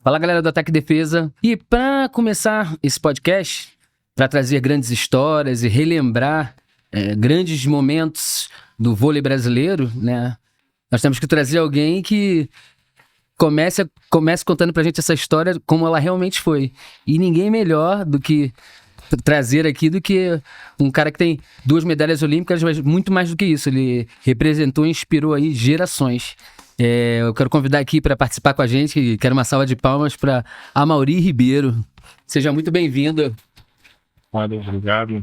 Fala, galera do Ataque e Defesa. E para começar esse podcast, para trazer grandes histórias e relembrar grandes momentos do vôlei brasileiro, né? Nós temos que trazer alguém que comece contando pra gente essa história como ela realmente foi. E ninguém melhor do que trazer aqui do que um cara que tem 2 medalhas olímpicas, mas muito mais do que isso. Ele representou e inspirou aí gerações. Eu quero convidar aqui para participar com a gente, quero uma salva de palmas para Amaury Ribeiro. Seja muito bem-vindo. Obrigado.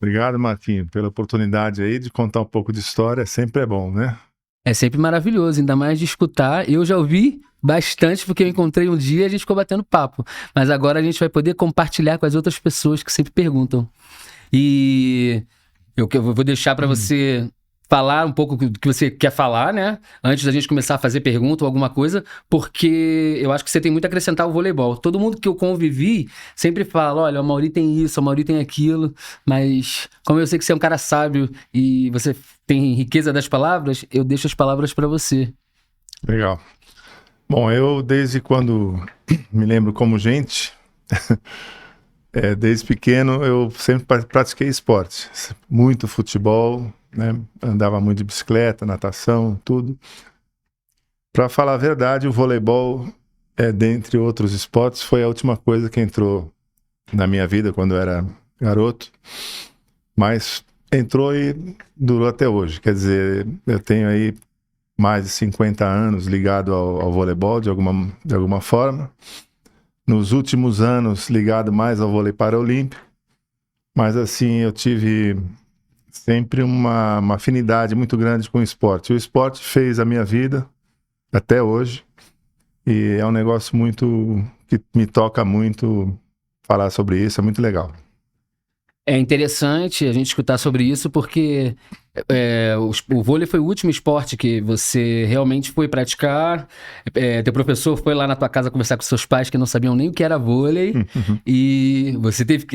Obrigado, Marquinhos, pela oportunidade aí de contar um pouco de história. Sempre é bom, né? É sempre maravilhoso, ainda mais de escutar. Eu já ouvi bastante, porque eu encontrei um dia e a gente ficou batendo papo. Mas agora a gente vai poder compartilhar com as outras pessoas que sempre perguntam. E eu vou deixar para você falar um pouco do que você quer falar, né? Antes da gente começar a fazer pergunta ou alguma coisa, porque eu acho que você tem muito a acrescentar ao voleibol. Todo mundo que eu convivi sempre fala, olha, o Amaury tem isso, o Amaury tem aquilo, mas como eu sei que você é um cara sábio e você tem riqueza das palavras, eu deixo as palavras para você. Legal. Bom, eu desde quando me lembro como gente, desde pequeno eu sempre pratiquei esporte, muito futebol, né? Andava muito de bicicleta, natação, tudo. Para falar a verdade, o voleibol, dentre outros esportes, foi a última coisa que entrou na minha vida quando eu era garoto, mas entrou e durou até hoje. Quer dizer, eu tenho aí mais de 50 anos ligado ao voleibol de alguma forma. Nos últimos anos ligado mais ao vôlei paraolímpico, mas assim eu tive sempre uma afinidade muito grande com o esporte. O esporte fez a minha vida até hoje e é um negócio muito que me toca muito falar sobre isso, é muito legal. É interessante a gente escutar sobre isso porque o vôlei foi o último esporte que você realmente foi praticar. Teu professor foi lá na tua casa conversar com seus pais que não sabiam nem o que era vôlei e você teve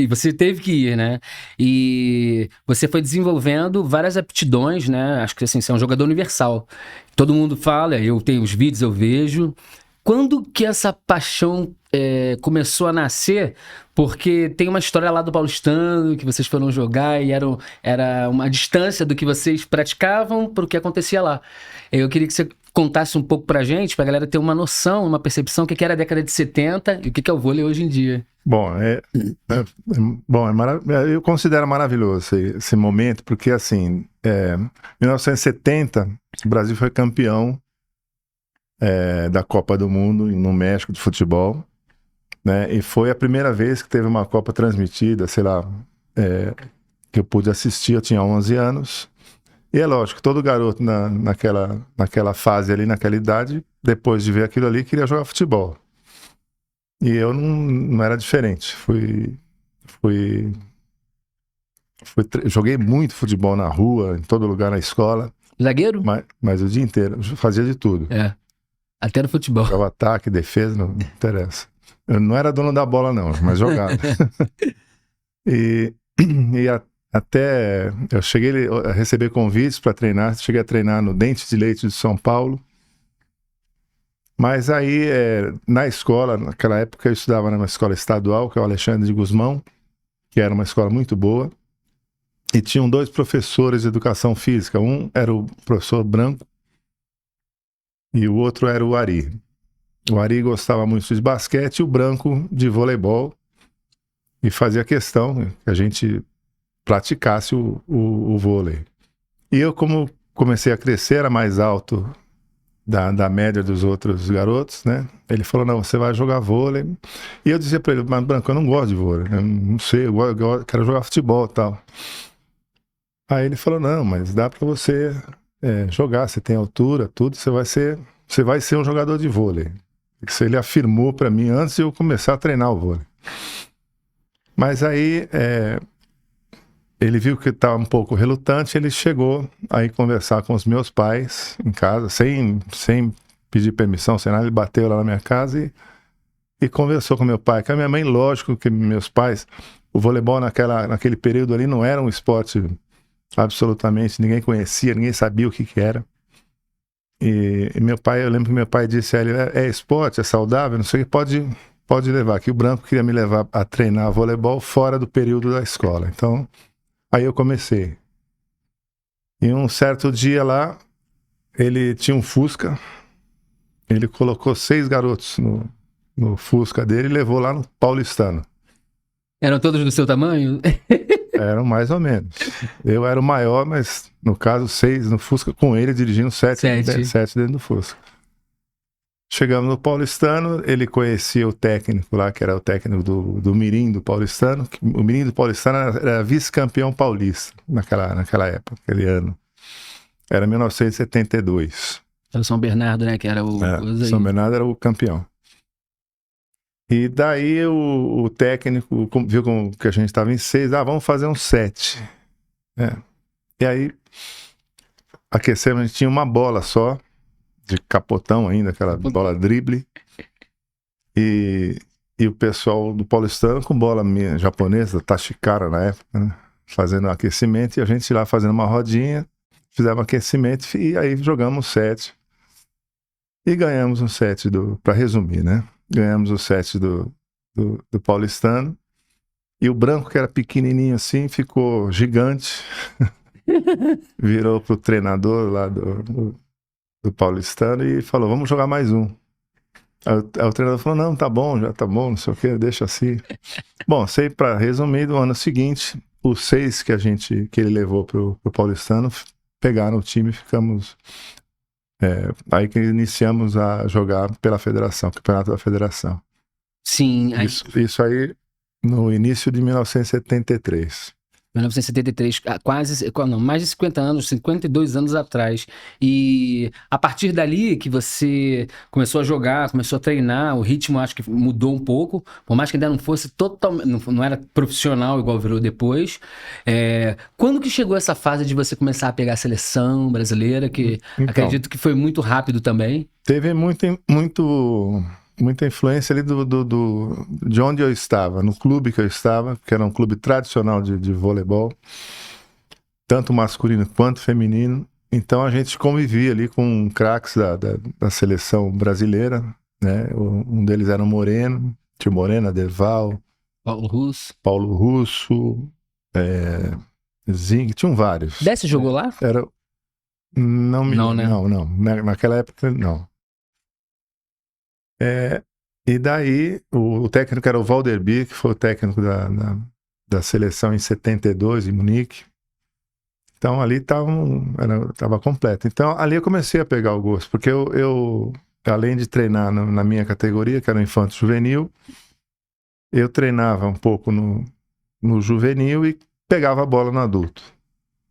que ir, né? E você foi desenvolvendo várias aptidões, né? Acho que assim, você é um jogador universal. Todo mundo fala, eu tenho os vídeos, eu vejo. Quando que essa paixão começou a nascer? Porque tem uma história lá do Paulistano que vocês foram jogar e era uma distância do que vocês praticavam para o que acontecia lá. Eu queria que você contasse um pouco pra gente, pra galera ter uma noção, uma percepção do que era a década de 70 e o que é o vôlei hoje em dia. Bom, eu considero maravilhoso esse momento, porque assim, em 1970, o Brasil foi campeão da Copa do Mundo no México de futebol, né? E foi a primeira vez que teve uma Copa transmitida, sei lá, que eu pude assistir. Eu tinha 11 anos. E é lógico, todo garoto naquela fase ali, naquela idade, depois de ver aquilo ali, queria jogar futebol. E eu não era diferente. Joguei muito futebol na rua, em todo lugar na escola. Zagueiro? Mas o dia inteiro, eu fazia de tudo. Até no futebol. Jogava ataque, defesa, não interessa. Eu não era dono da bola não, mas jogava. Até eu cheguei a receber convites para treinar, cheguei a treinar no Dente de Leite de São Paulo. Mas aí, na escola, naquela época eu estudava numa escola estadual, que é o Alexandre de Gusmão, que era uma escola muito boa. E tinham 2 professores de educação física. Um era o professor Branco e o outro era o Ari. O Ari gostava muito de basquete e o Branco de voleibol. E fazia questão que a gente praticasse o vôlei. E eu, como comecei a crescer, era mais alto da média dos outros garotos, né? Ele falou, não, você vai jogar vôlei. E eu dizia pra ele, mas Branco, eu não gosto de vôlei, eu não sei, eu quero jogar futebol e tal. Aí ele falou, não, mas dá pra você jogar, você tem altura, tudo, você vai ser um jogador de vôlei. Isso ele afirmou pra mim antes de eu começar a treinar o vôlei. Mas aí ele viu que eu estava um pouco relutante, ele chegou a ir conversar com os meus pais em casa, sem pedir permissão, sem nada. Ele bateu lá na minha casa e conversou com meu pai. Com a minha mãe, lógico que meus pais, o voleibol naquele período ali não era um esporte absolutamente, ninguém conhecia, ninguém sabia o que era. E meu pai, eu lembro que meu pai disse a ele, é esporte, é saudável, não sei o que, pode levar. Que o Branco queria me levar a treinar voleibol fora do período da escola. Então, aí eu comecei. E um certo dia lá, ele tinha um Fusca, ele colocou 6 garotos no Fusca dele e levou lá no Paulistano. Eram todos do seu tamanho? Eram mais ou menos. Eu era o maior, mas no caso 6 no Fusca, com ele dirigindo 7 dentro do Fusca. Chegamos no Paulistano, ele conhecia o técnico lá, que era o técnico do Mirim do Paulistano. O Mirim do Paulistano era vice-campeão paulista naquela época, aquele ano. Era 1972. Era o São Bernardo, né? Que era o... São Bernardo era o campeão. E daí o técnico viu que a gente estava em 6, vamos fazer um 7. E aí aquecemos, a gente tinha uma bola só, de capotão ainda, aquela bola drible. E o pessoal do Paulistano com bola minha japonesa, Tachikara na época, né? Fazendo aquecimento, e a gente lá fazendo uma rodinha, fizemos aquecimento e aí jogamos 7. E ganhamos um 7 para resumir, né? Ganhamos o 7 do Paulistano. E o Branco, que era pequenininho assim, ficou gigante. Virou pro treinador lá do Paulistano e falou, vamos jogar mais um. Aí o treinador falou, não, tá bom, já tá bom, não sei o que, deixa assim. Bom, sei para resumir, no ano seguinte, os 6 que ele levou pro Paulistano pegaram o time e ficamos... aí que iniciamos a jogar pela federação, campeonato da federação. Sim. Isso aí no início de 1973. 1973, mais de 50 anos, 52 anos atrás. E a partir dali que você começou a jogar, começou a treinar, o ritmo acho que mudou um pouco, por mais que ainda não fosse totalmente, não era profissional igual virou depois. Quando que chegou essa fase de você começar a pegar a seleção brasileira, que então, acredito que foi muito rápido também? Teve muita influência ali de onde eu estava, no clube que eu estava, que era um clube tradicional de voleibol, tanto masculino quanto feminino. Então a gente convivia ali com craques da seleção brasileira, né? Um deles era o Moreno, Tio Moreno, Adeval, Paulo Russo, Zing, tinham vários. Desce jogou lá? Não, naquela época não. E daí, o técnico era o Valderby, que foi o técnico da seleção em 72, em Munique. Então, ali estava completo. Então, ali eu comecei a pegar o gosto, porque eu além de treinar na minha categoria, que era o infanto juvenil, eu treinava um pouco no juvenil e pegava a bola no adulto.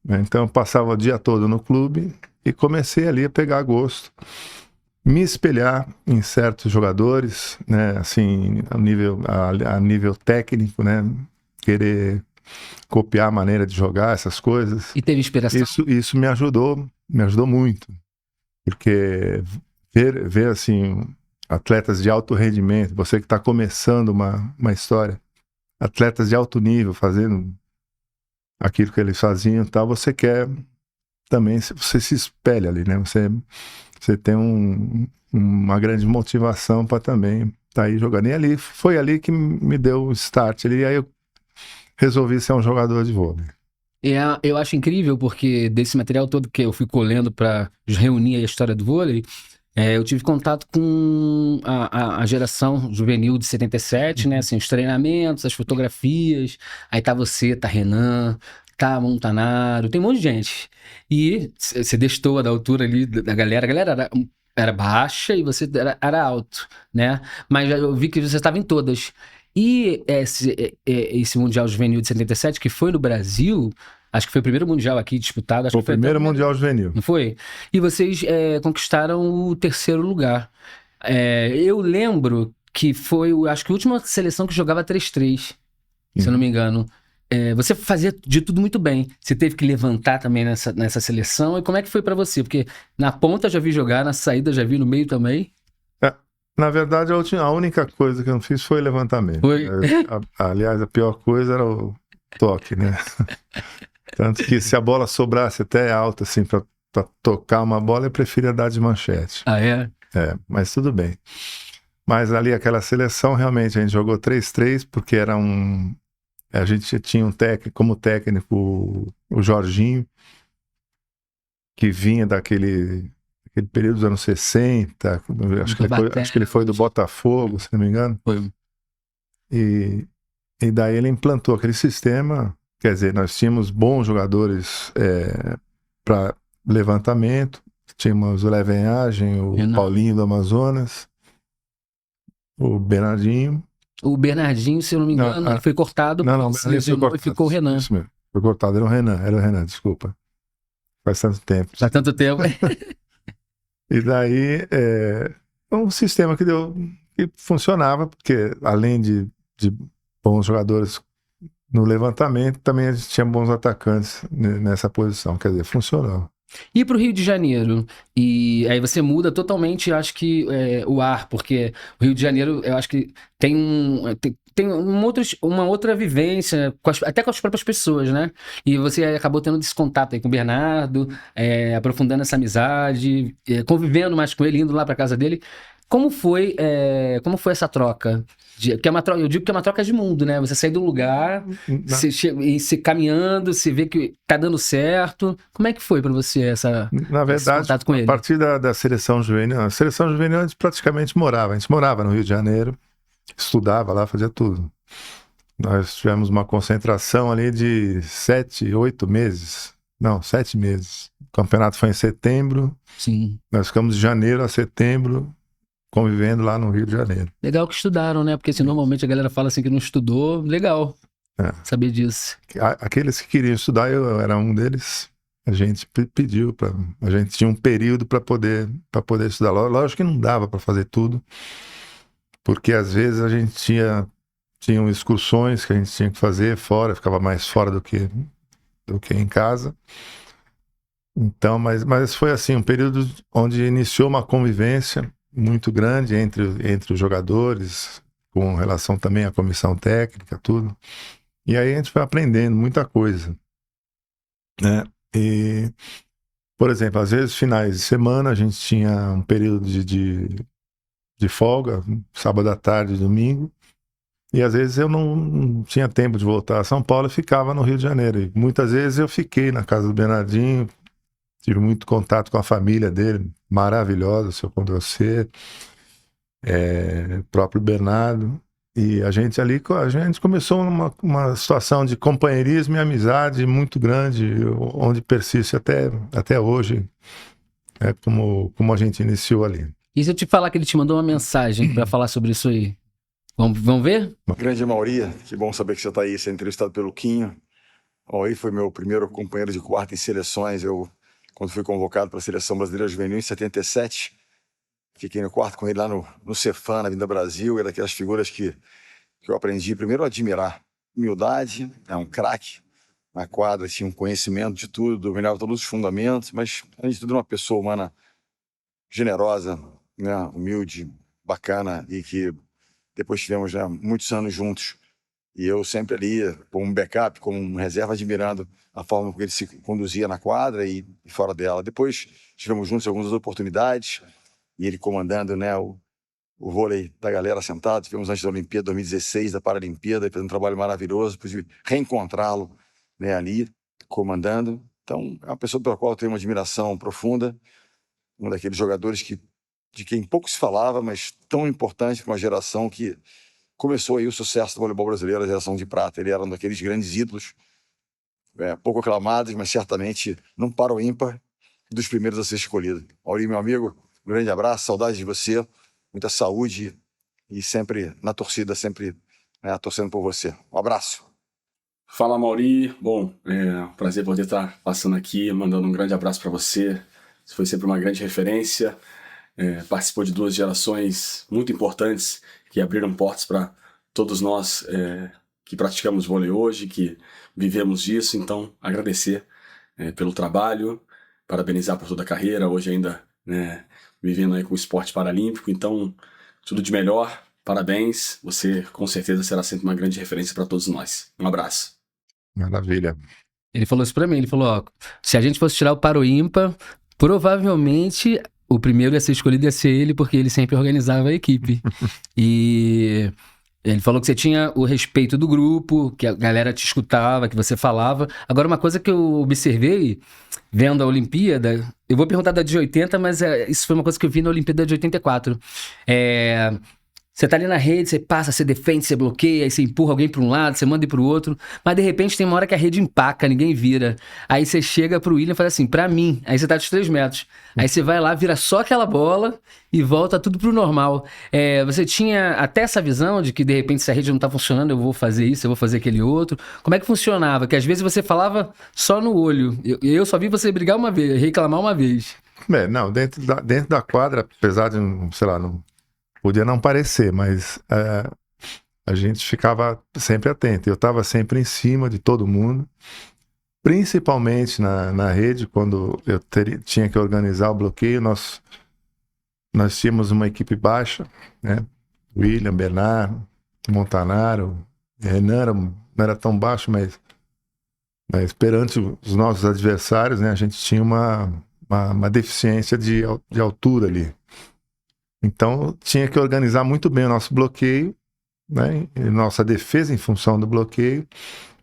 Então, eu passava o dia todo no clube e comecei ali a pegar gosto. Me espelhar em certos jogadores, né, assim, a nível técnico, né, querer copiar a maneira de jogar, essas coisas. E teve inspiração? Isso me ajudou muito, porque ver assim, atletas de alto rendimento, você que está começando uma história, atletas de alto nível fazendo aquilo que eles faziam e tal, você quer também, você se espelha ali, né, você tem uma grande motivação para também estar aí jogando. E foi ali que me deu o start. E aí eu resolvi ser um jogador de vôlei. Eu acho incrível, porque desse material todo que eu fui colhendo para reunir a história do vôlei, eu tive contato com a geração juvenil de 77, né? Assim, os treinamentos, as fotografias. Aí tá você, tá Renan, tá Montanaro, tem um monte de gente. E você destoa da altura ali da galera. A galera era baixa e você era alto, né? Mas eu vi que você estava em todas. E esse Mundial Juvenil de 77, que foi no Brasil, acho que foi o primeiro Mundial aqui disputado. Acho foi o primeiro Mundial Juvenil. Não foi? E vocês conquistaram o 3º lugar. Eu lembro que foi, acho que a última seleção que jogava 3-3, se eu não me engano. Você fazia de tudo muito bem. Você teve que levantar também nessa seleção. E como é que foi pra você? Porque na ponta já vi jogar, na saída já vi, no meio também. Na verdade, a única coisa que eu não fiz foi levantamento. Foi. Aliás, a pior coisa era o toque, né? Tanto que se a bola sobrasse até alta, assim, para tocar uma bola, eu preferia dar de manchete. Ah, é? Mas tudo bem. Mas ali aquela seleção, realmente, a gente jogou 3-3, porque era um... A gente tinha como técnico o Jorginho, que vinha daquele período dos anos 60, acho que ele foi do Botafogo, se não me engano. Foi. E daí ele implantou aquele sistema, quer dizer, nós tínhamos bons jogadores para levantamento, tínhamos o Levenhagem, o Renan. Paulinho do Amazonas, o Bernardinho. O Bernardinho, se eu não me engano, ele foi cortado, Não, se lesionou e ficou o Renan. Isso mesmo, foi cortado, era o Renan, desculpa. Faz tanto tempo. Faz tanto tempo. E daí, um sistema que funcionava, porque além de bons jogadores no levantamento, também a gente tinha bons atacantes nessa posição, quer dizer, funcionou. E para o Rio de Janeiro, e aí você muda totalmente, acho que o ar, porque o Rio de Janeiro, eu acho que tem uma outra vivência, até com as próprias pessoas, né? E você acabou tendo esse contato aí com o Bernardo, aprofundando essa amizade, convivendo mais com ele, indo lá para casa dele. Como foi essa troca? Eu digo que é uma troca de mundo, né? Você sai do lugar, se caminhando, se vê que tá dando certo. Como é que foi para você Na verdade, esse contato com ele? A partir da seleção juvenil, a seleção juvenil a gente praticamente morava. A gente morava no Rio de Janeiro, estudava lá, fazia tudo. Nós tivemos uma concentração ali de 7, 8 meses. Não, 7 meses. O campeonato foi em setembro. Sim. Nós ficamos de janeiro a setembro convivendo lá no Rio de Janeiro. Legal que estudaram, né? Porque assim, normalmente a galera fala assim que não estudou. Legal saber disso. Aqueles que queriam estudar, eu era um deles. A gente pediu a gente tinha um período para poder estudar. Lógico que não dava para fazer tudo, porque às vezes a gente tinham excursões que a gente tinha que fazer fora, ficava mais fora do que em casa. Então, mas foi assim, um período onde iniciou uma convivência muito grande entre os jogadores, com relação também à comissão técnica, tudo. E aí a gente foi aprendendo muita coisa, né? E, por exemplo, às vezes finais de semana a gente tinha um período de folga, sábado à tarde, domingo, e às vezes eu não tinha tempo de voltar a São Paulo e ficava no Rio de Janeiro. E muitas vezes eu fiquei na casa do Bernardinho, tive muito contato com a família dele, maravilhosa, o seu Condorcet, próprio Bernardo. E a gente começou uma situação de companheirismo e amizade muito grande, onde persiste até hoje, como a gente iniciou ali. E se eu te falar que ele te mandou uma mensagem para falar sobre isso aí? Vamos ver? Grande Mauri, que bom saber que você está aí sendo entrevistado pelo Quinho. O Mauri foi meu primeiro companheiro de quarta em seleções. Quando fui convocado para a Seleção Brasileira Juvenil em 77, fiquei no quarto com ele lá no Cefam, na Vinda Brasil. Era daquelas figuras que eu aprendi primeiro a admirar. Humildade, um craque na quadra, tinha um conhecimento de tudo, dominava todos os fundamentos, mas antes de tudo uma pessoa humana generosa, né, humilde, bacana, e que depois tivemos já muitos anos juntos. E eu sempre ali, como um backup, como um reserva, admirando a forma como ele se conduzia na quadra e fora dela. Depois tivemos juntos algumas oportunidades, e ele comandando, né, o vôlei da galera sentado. Tivemos antes da Olimpíada 2016, da Paralimpíada, fez um trabalho maravilhoso, pude reencontrá-lo, né, ali, comandando. Então, é uma pessoa pela qual eu tenho uma admiração profunda, um daqueles jogadores de quem pouco se falava, mas tão importante para uma geração que começou aí o sucesso do voleibol brasileiro, a geração de prata. Ele era um daqueles grandes ídolos, pouco aclamados, mas certamente não para o ímpar, dos primeiros a ser escolhido. Mauri, meu amigo, um grande abraço, saudade de você, muita saúde e sempre na torcida, sempre torcendo por você. Um abraço. Fala, Mauri. Bom, prazer poder estar passando aqui, mandando um grande abraço para você. Você foi sempre uma grande referência, participou de 2 gerações muito importantes que abriram portas para todos nós que praticamos vôlei hoje, que vivemos disso. Então, agradecer pelo trabalho, parabenizar por toda a carreira, hoje ainda vivendo aí com o esporte paralímpico. Então, tudo de melhor, parabéns. Você com certeza será sempre uma grande referência para todos nós. Um abraço. Maravilha. Ele falou isso pra mim, ele falou, ó, se a gente fosse tirar o par ou ímpar, provavelmente o primeiro a ser escolhido ia ser ele, porque ele sempre organizava a equipe. E ele falou que você tinha o respeito do grupo, que a galera te escutava, que você falava. Agora, uma coisa que eu observei, vendo a Olimpíada, eu vou perguntar da de 80, mas isso foi uma coisa que eu vi na Olimpíada de 84. Você tá ali na rede, você passa, você defende, você bloqueia, aí você empurra alguém pra um lado, você manda ir pro outro, mas de repente tem uma hora que a rede empaca, ninguém vira. Aí você chega pro William e fala assim, pra mim, aí você tá dos 3 metros. Aí você vai lá, vira só aquela bola e volta tudo pro normal. Você tinha até essa visão de que de repente se a rede não tá funcionando, eu vou fazer isso, eu vou fazer aquele outro. Como é que funcionava? Que às vezes você falava só no olho. Eu só vi você brigar uma vez, reclamar uma vez. Não, dentro da quadra, apesar de, sei lá, não podia não parecer, mas a gente ficava sempre atento. Eu estava sempre em cima de todo mundo, principalmente na rede, quando eu tinha que organizar o bloqueio. Nós tínhamos uma equipe baixa, né? William, Bernardo, Montanaro, Renan não era tão baixo, mas perante os nossos adversários, né, a gente tinha uma deficiência de altura ali. Então, tinha que organizar muito bem o nosso bloqueio, né, e nossa defesa em função do bloqueio,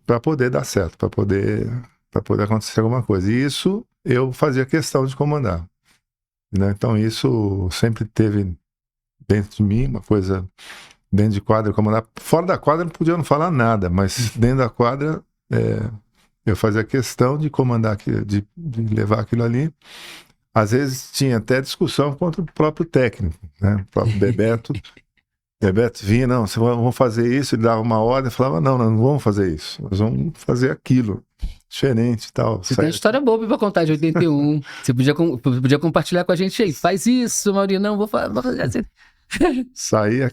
para poder dar certo, para poder acontecer alguma coisa. E isso eu fazia questão de comandar, né? Então, isso sempre teve dentro de mim, uma coisa dentro de quadra, comandar. Fora da quadra não podia não falar nada, mas dentro da quadra eu fazia questão de comandar, de levar aquilo ali. Às vezes tinha até discussão contra o próprio técnico, né? O próprio Bebeto. Bebeto vinha, não, vamos fazer isso, ele dava uma ordem, falava, não vamos fazer isso, nós vamos fazer aquilo, diferente e tal. Você tem uma história boa pra contar de 81, você podia compartilhar com a gente aí, faz isso, Maurinho, não, vou fazer assim. Saía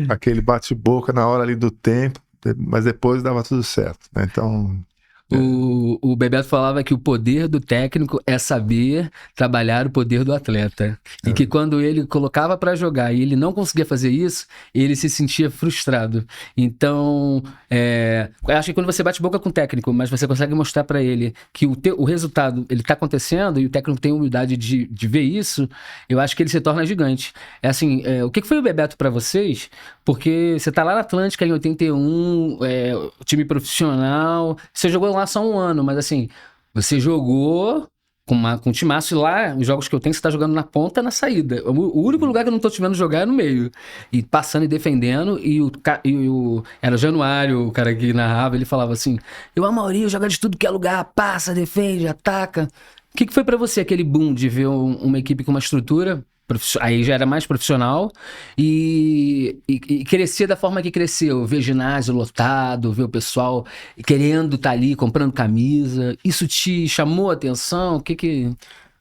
aquele bate-boca na hora ali do tempo, mas depois dava tudo certo, né? Então... O Bebeto falava que o poder do técnico é saber trabalhar o poder do atleta. E que quando ele colocava para jogar e ele não conseguia fazer isso, ele se sentia frustrado. Então, eu acho que quando você bate boca com o técnico, mas você consegue mostrar para ele que o resultado ele tá acontecendo e o técnico tem a humildade de ver isso, eu acho que ele se torna gigante. O que foi o Bebeto para vocês? Porque você tá lá na Atlântica em 81, time profissional, você jogou lá só um ano, mas assim, você jogou com um timaço e lá, os jogos que eu tenho, você tá jogando na ponta, na saída. O único lugar que eu não tô te vendo jogar é no meio. E passando e defendendo, era o Januário, o cara que narrava, ele falava assim, o Amaury joga de tudo que é lugar, passa, defende, ataca. O que foi pra você aquele boom de ver uma equipe com uma estrutura... Aí já era mais profissional e crescia da forma que cresceu, ver ginásio lotado, ver o pessoal querendo estar ali, comprando camisa. Isso te chamou a atenção? O que...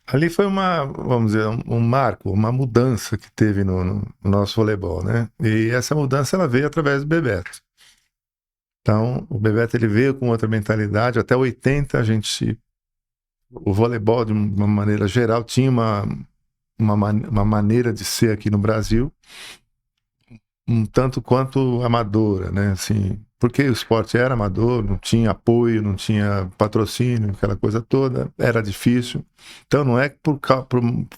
Ali foi vamos dizer, um marco, uma mudança que teve no nosso voleibol, né? E essa mudança ela veio através do Bebeto. Então, o Bebeto ele veio com outra mentalidade. Até 80 o voleibol de uma maneira geral tinha uma maneira de ser aqui no Brasil um tanto quanto amadora, né? Assim, porque o esporte era amador, não tinha apoio, não tinha patrocínio, aquela coisa toda, era difícil. Então não é por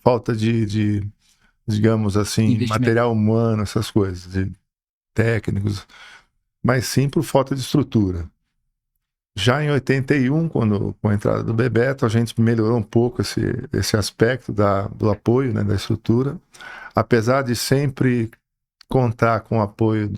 falta de digamos assim, material humano, essas coisas, de técnicos, mas sim por falta de estrutura. Já em 81, com a entrada do Bebeto, a gente melhorou um pouco esse aspecto do apoio, né, da estrutura, apesar de sempre contar com o apoio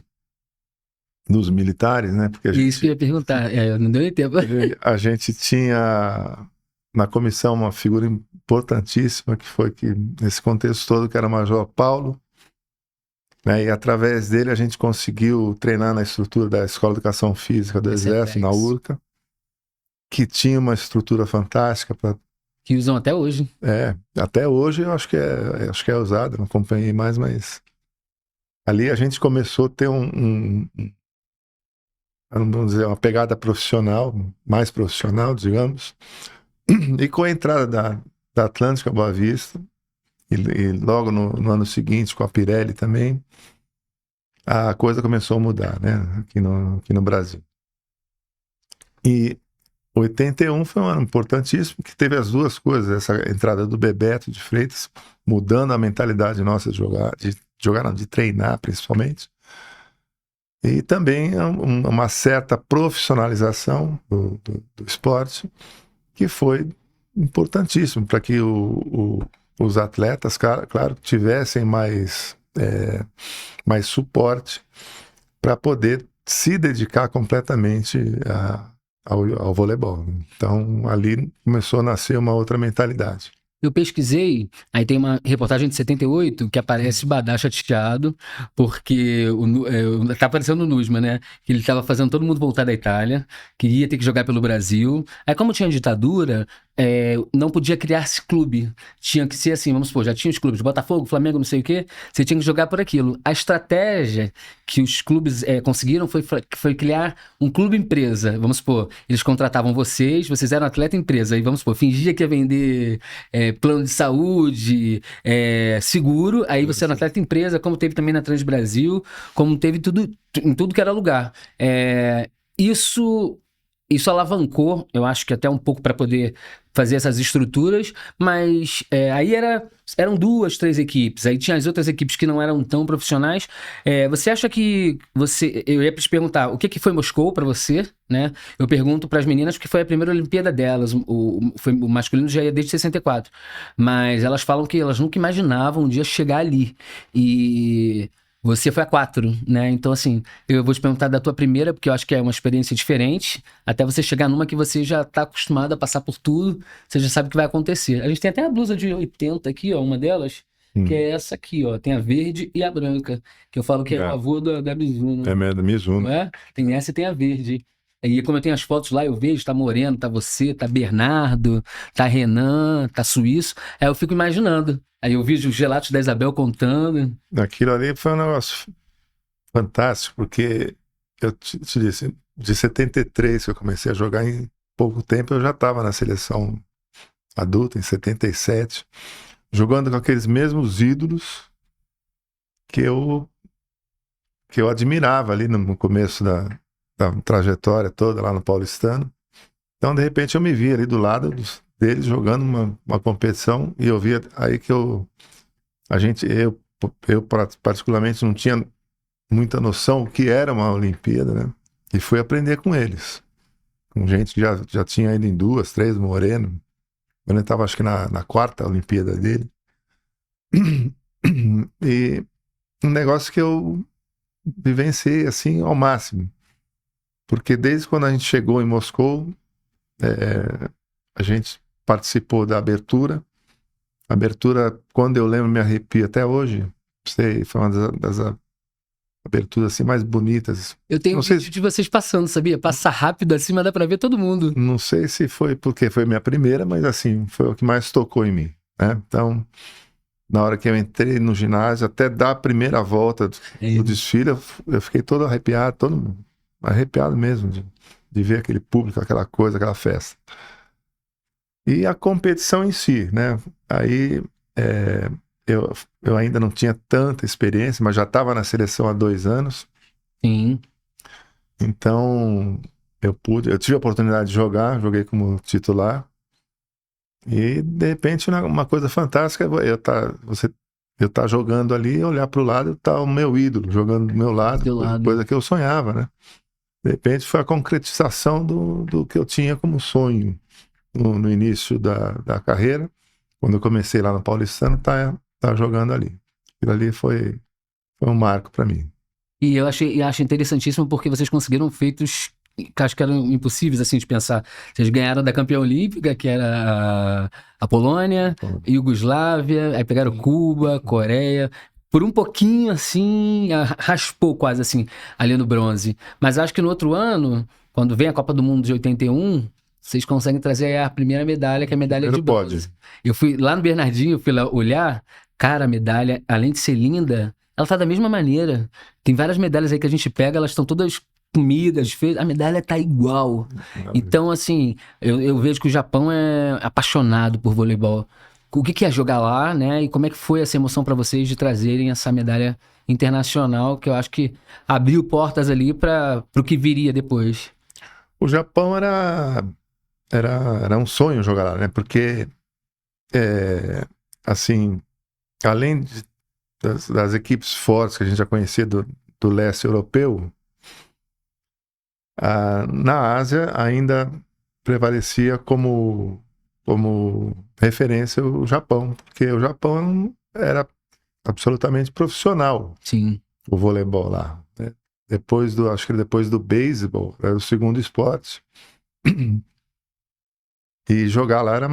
dos militares, né? Porque Isso que eu ia perguntar, não deu nem tempo. A gente tinha na comissão uma figura importantíssima, que nesse contexto todo, que era o Major Paulo, né, e através dele a gente conseguiu treinar na estrutura da Escola de Educação Física do Exército, na URCA, que tinha uma estrutura fantástica. Que usam até hoje. Até hoje eu acho que é usada, não acompanhei mais, mas ali a gente começou a ter vamos dizer, uma pegada profissional, mais profissional, digamos, e com a entrada da Atlântica Boa Vista, e logo no ano seguinte com a Pirelli também, a coisa começou a mudar, né, aqui no Brasil. E 81 foi um ano importantíssimo, que teve as duas coisas, essa entrada do Bebeto de Freitas, mudando a mentalidade nossa de jogar não, de treinar principalmente, e também uma certa profissionalização do esporte, que foi importantíssimo para que os atletas, claro, tivessem mais suporte para poder se dedicar completamente ao voleibol. Então, ali começou a nascer uma outra mentalidade. Eu pesquisei, aí tem uma reportagem de 78 que aparece Badá chateado, porque tá aparecendo o Nusma, né? Que ele estava fazendo todo mundo voltar da Itália, queria ter que jogar pelo Brasil. Aí, como tinha ditadura, não podia criar-se clube. Tinha que ser assim, vamos supor, já tinha os clubes, Botafogo, Flamengo, não sei o quê, você tinha que jogar por aquilo. A estratégia que os clubes conseguiram foi criar um clube-empresa. Vamos supor, eles contratavam vocês eram atleta-empresa, e vamos supor, fingia que ia vender plano de saúde, seguro, aí você era um atleta-empresa, como teve também na Transbrasil, como teve em tudo que era lugar. Isso alavancou, eu acho que até um pouco para poder fazer essas estruturas, mas aí eram 2, 3 equipes, aí tinha as outras equipes que não eram tão profissionais. Você acha que eu ia te perguntar, o que foi Moscou para você, né? Eu pergunto para as meninas porque foi a primeira Olimpíada delas, o masculino já ia desde 64, mas elas falam que elas nunca imaginavam um dia chegar ali, e você foi a 4, né? Então, assim, eu vou te perguntar da tua primeira, porque eu acho que é uma experiência diferente, até você chegar numa que você já tá acostumado a passar por tudo, você já sabe o que vai acontecer. A gente tem até a blusa de 80 aqui, ó, uma delas, que é essa aqui, ó, tem a verde e a branca, que eu falo que é o avô da Mizuno. É da Mizuno. Não é? Tem essa e tem a verde. E como eu tenho as fotos lá, eu vejo, tá Moreno, tá você, tá Bernardo, tá Renan, tá Suíço, aí eu fico imaginando. Aí eu vejo os relatos da Isabel contando. Aquilo ali foi um negócio fantástico, porque eu te disse, de 73 que eu comecei a jogar, em pouco tempo eu já estava na seleção adulta, em 77, jogando com aqueles mesmos ídolos que eu admirava ali no começo da trajetória toda lá no Paulistano. Então, de repente, eu me vi ali do lado deles jogando uma competição, e eu via aí que eu particularmente não tinha muita noção o que era uma Olimpíada, né? E fui aprender com eles, com gente que já tinha ido em 2, 3, Moreno. Ele estava, acho que na 4ª Olimpíada dele. E um negócio que eu vivenciei assim ao máximo, porque desde quando a gente chegou em Moscou, a gente participou da abertura. A abertura, quando eu lembro, me arrepio até hoje. Sei, foi uma das aberturas assim mais bonitas. Eu tenho vídeo de vocês passando, sabia? Passa rápido assim, mas dá pra ver todo mundo. Não sei se foi porque foi minha primeira, mas assim, foi o que mais tocou em mim, né? Então, na hora que eu entrei no ginásio, até dar a primeira volta do desfile, eu fiquei todo arrepiado mesmo de ver aquele público, aquela coisa, aquela festa. E a competição em si, né? Aí eu ainda não tinha tanta experiência, mas já estava na seleção há 2 anos. Sim. Então eu tive a oportunidade de joguei como titular. E de repente uma coisa fantástica é eu tá jogando ali, olhar para o lado e tá o meu ídolo jogando do meu lado, coisa que eu sonhava, né? De repente foi a concretização do que eu tinha como sonho no início da carreira. Quando eu comecei lá no Paulistano, tá jogando ali. Aquilo ali foi um marco para mim. E eu acho interessantíssimo porque vocês conseguiram feitos que acho que eram impossíveis assim de pensar. Vocês ganharam da campeã olímpica, que era a Polônia, Iugoslávia, aí pegaram Cuba, Coreia. Por um pouquinho, assim, raspou quase assim, ali no bronze. Mas acho que no outro ano, quando vem a Copa do Mundo de 81, vocês conseguem trazer a primeira medalha, que é a medalha de bronze. Eu fui lá no Bernardinho, fui lá olhar, cara, a medalha, além de ser linda, ela tá da mesma maneira. Tem várias medalhas aí que a gente pega, elas estão todas comidas, feitas, a medalha tá igual. Então, assim, eu vejo que o Japão é apaixonado por voleibol. O que é jogar lá, né? E como é que foi essa emoção para vocês de trazerem essa medalha internacional, que eu acho que abriu portas ali para o que viria depois? O Japão era era um sonho jogar lá, né? Porque, assim, além das equipes fortes que a gente já conhecia do leste europeu, na Ásia ainda prevalecia como referência o Japão, porque o Japão era absolutamente profissional, Sim. o voleibol lá, né? Acho que depois do beisebol, era o segundo esporte. E jogar lá era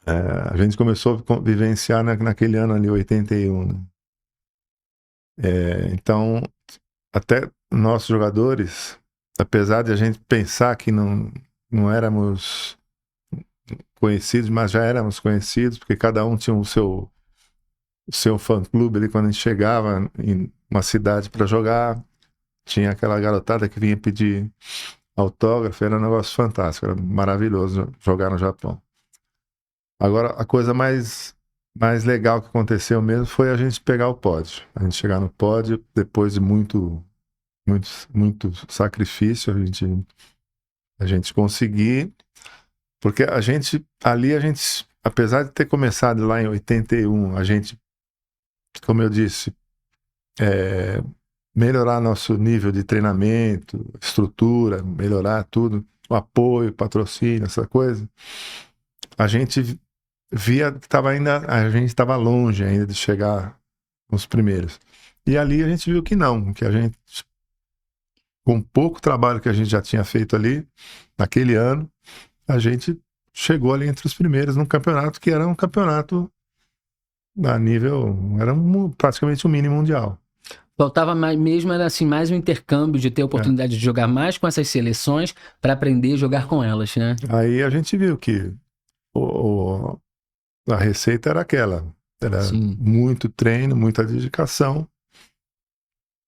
a gente começou a vivenciar naquele ano ali, 81, né? Então, até nossos jogadores, apesar de a gente pensar que não éramos conhecidos, mas já éramos conhecidos, porque cada um tinha o seu fã-clube ali. Quando a gente chegava em uma cidade para jogar, tinha aquela garotada que vinha pedir autógrafo, era um negócio fantástico, era maravilhoso jogar no Japão. Agora, a coisa mais legal que aconteceu mesmo foi a gente pegar o pódio. A gente chegar no pódio depois de muito sacrifício, a gente conseguir, porque a gente, apesar de ter começado lá em 81, a gente, como eu disse, melhorar nosso nível de treinamento, estrutura, melhorar tudo, o apoio, patrocínio, essa coisa, a gente via que a gente estava longe ainda de chegar nos primeiros. E ali a gente viu que não, que a gente, com pouco trabalho que a gente já tinha feito ali, naquele ano, a gente chegou ali entre os primeiros num campeonato que era um campeonato a nível, era praticamente um mini mundial. Faltava mesmo, era assim, mais um intercâmbio de ter a oportunidade de jogar mais com essas seleções para aprender a jogar com elas, né? Aí a gente viu que a receita era aquela. Era muito treino, muita dedicação.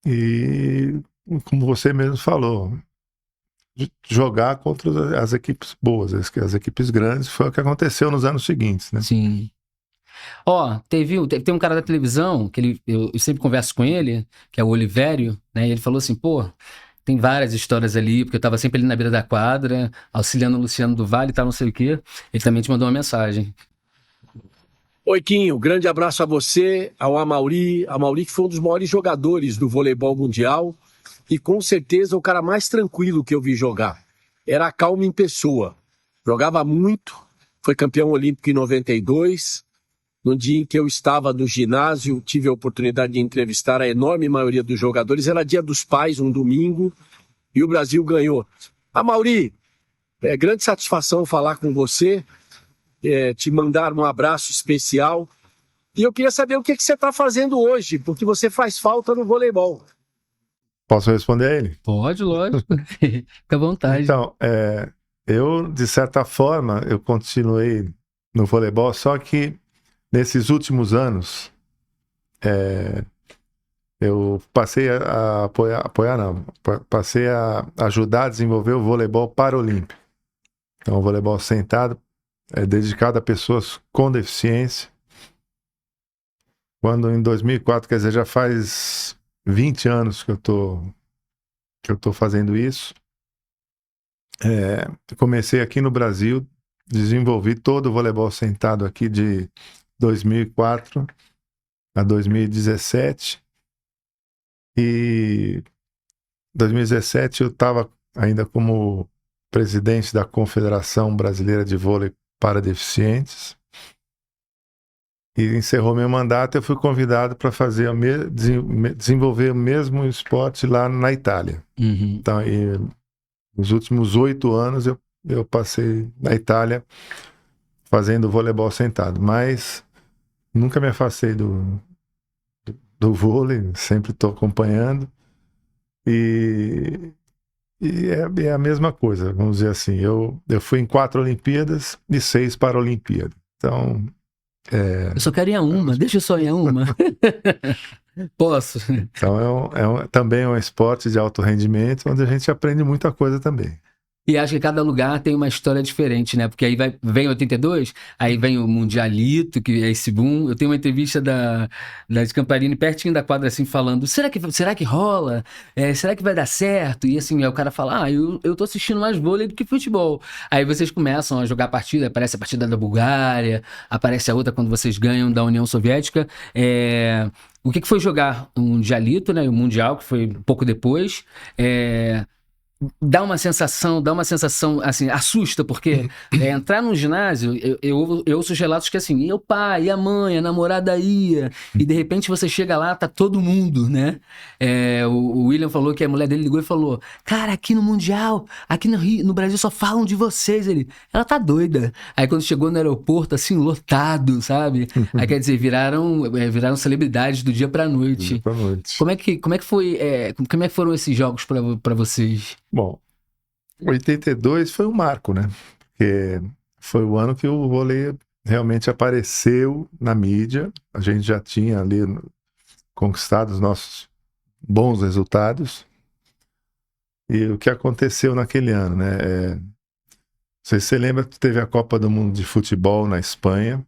E, como você mesmo falou, jogar contra as equipes boas, as equipes grandes, foi o que aconteceu nos anos seguintes, né? Sim. Tem um cara da televisão, que eu sempre converso com ele, que é o Olivério, né? E ele falou assim, tem várias histórias ali, porque eu tava sempre ali na beira da quadra, auxiliando o Luciano do Vale e tal, não sei o quê. Ele também te mandou uma mensagem. Oi, Quinho, grande abraço a você, ao Amaury, que foi um dos maiores jogadores do voleibol mundial e com certeza o cara mais tranquilo que eu vi jogar. Era calmo em pessoa, jogava muito, foi campeão olímpico em 92. No dia em que eu estava no ginásio, tive a oportunidade de entrevistar a enorme maioria dos jogadores. Era Dia dos Pais, um domingo, e o Brasil ganhou. Amaury, é grande satisfação falar com você, te mandar um abraço especial. E eu queria saber o que você está fazendo hoje, porque você faz falta no voleibol. Posso responder a ele? Pode, lógico. Fica à vontade. Então, eu, de certa forma, eu continuei no voleibol, só que nesses últimos anos, eu passei a passei a ajudar a desenvolver o voleibol paralímpico. Então, o voleibol sentado é dedicado a pessoas com deficiência. Quando em 2004, quer dizer, já faz 20 anos que eu tô fazendo isso. Comecei aqui no Brasil, desenvolvi todo o voleibol sentado aqui de 2004 a 2017. E em 2017 eu estava ainda como presidente da Confederação Brasileira de Vôlei para Deficientes. E encerrou meu mandato, eu fui convidado para desenvolver o mesmo esporte lá na Itália. Uhum. Então, nos últimos 8 anos eu passei na Itália fazendo voleibol sentado, mas nunca me afastei do vôlei, sempre estou acompanhando. E é a mesma coisa, vamos dizer assim. Eu fui em 4 Olimpíadas e 6 Paralimpíadas. Então, eu só quero ir a uma, deixa eu só ir a uma. Posso. Então também é um esporte de alto rendimento, onde a gente aprende muita coisa também. E acho que cada lugar tem uma história diferente, né? Porque aí vem 82, aí vem o Mundialito, que é esse boom. Eu tenho uma entrevista da de Camparini pertinho da quadra, assim, falando: será que rola? Será que vai dar certo? E assim, aí o cara fala: eu tô assistindo mais vôlei do que futebol. Aí vocês começam a jogar partida, aparece a partida da Bulgária, aparece a outra quando vocês ganham da União Soviética. O que foi jogar o Mundialito, né? O Mundial, que foi um pouco depois. Dá uma sensação, assim, assusta, porque entrar num ginásio, eu ouço os relatos que assim, e o pai, e a mãe, a namorada ia, e de repente você chega lá, tá todo mundo, né? O William falou que a mulher dele ligou e falou: cara, aqui no Mundial, aqui no Rio, no Brasil só falam de vocês. Ela tá doida. Aí quando chegou no aeroporto, assim, lotado, sabe? Aí quer dizer, viraram celebridades do dia pra noite. Boa noite. Como é que foi, como é que foram esses jogos pra vocês? Bom, 82 foi um marco, né? Porque foi o ano que o vôlei realmente apareceu na mídia. A gente já tinha ali conquistado os nossos bons resultados. E o que aconteceu naquele ano, né? Não sei se você lembra que teve a Copa do Mundo de Futebol na Espanha,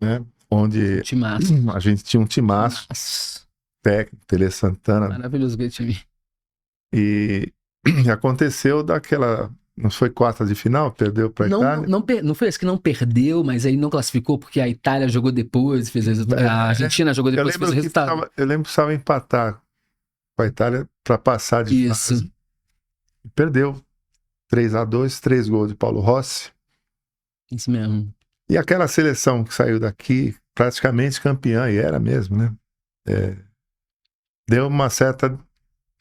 né? Onde Timaço. a gente tinha um timaço técnico, Tele Santana. Maravilhoso aquele time. E aconteceu daquela... Não foi quarta de final? Perdeu para a Itália? Não foi esse que não perdeu, mas aí não classificou porque a Itália jogou depois, fez o resultado. A Argentina jogou depois, fez o resultado. Eu lembro que precisava empatar com a Itália para passar de fase. Perdeu. 3-2, 3 gols de Paulo Rossi. Isso mesmo. E aquela seleção que saiu daqui, praticamente campeã, e era mesmo, né? Deu uma certa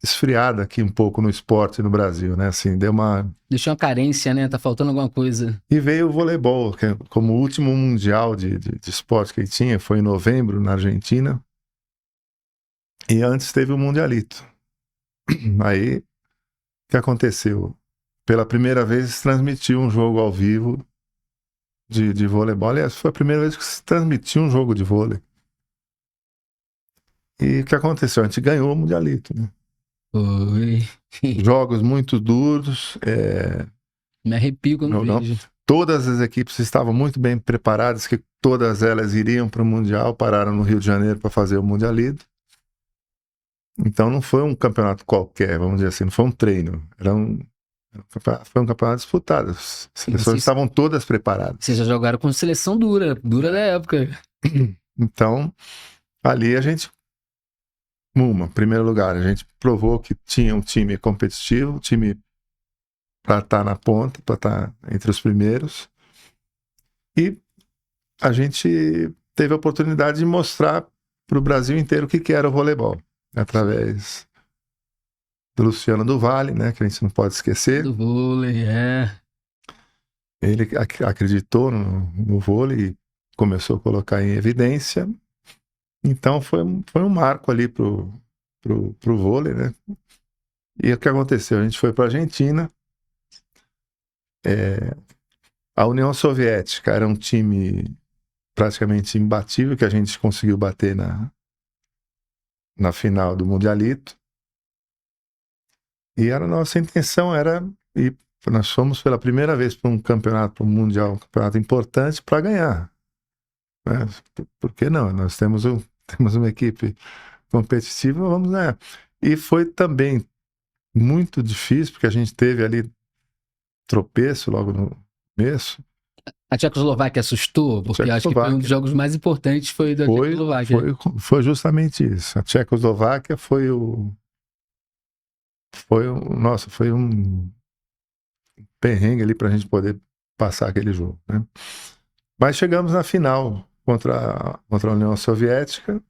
esfriada aqui um pouco no esporte no Brasil, né? Assim, deixou uma carência, né? Tá faltando alguma coisa. E veio o voleibol, que como o último mundial de esporte que tinha, foi em novembro, na Argentina. E antes teve o Mundialito. Aí, o que aconteceu? Pela primeira vez, transmitiu um jogo ao vivo de voleibol. Aliás, foi a primeira vez que se transmitiu um jogo de vôlei. E o que aconteceu? A gente ganhou o Mundialito, né? Oi. Jogos muito duros. Me arrepio quando vejo. Todas as equipes estavam muito bem preparadas, que todas elas iriam para o Mundial, pararam no Rio de Janeiro para fazer o Mundialito. Então não foi um campeonato qualquer, vamos dizer assim, não foi um treino. Foi um campeonato disputado. As seleções estavam todas preparadas. Vocês já jogaram com seleção dura da época. Então, ali a gente... em primeiro lugar, a gente provou que tinha um time competitivo, um time para estar na ponta, para estar entre os primeiros. E a gente teve a oportunidade de mostrar para o Brasil inteiro o que era o voleibol, através do Luciano do Vale, né, que a gente não pode esquecer. Do vôlei, Ele acreditou no vôlei e começou a colocar em evidência. Então foi um marco ali pro vôlei, né? E o que aconteceu? A gente foi para a Argentina. A União Soviética era um time praticamente imbatível, que a gente conseguiu bater na final do Mundialito. E a nossa intenção era ir. Nós fomos pela primeira vez para um campeonato mundial, um campeonato importante, para ganhar. Né? Por que não? Nós temos uma equipe competitiva, vamos ganhar. E foi também muito difícil, porque a gente teve ali tropeço logo no começo. A Tchecoslováquia assustou, porque acho que foi um dos jogos mais importantes foi da Tchecoslováquia. Foi justamente isso. A Tchecoslováquia foi um perrengue ali para a gente poder passar aquele jogo, né? Mas chegamos na final contra a União Soviética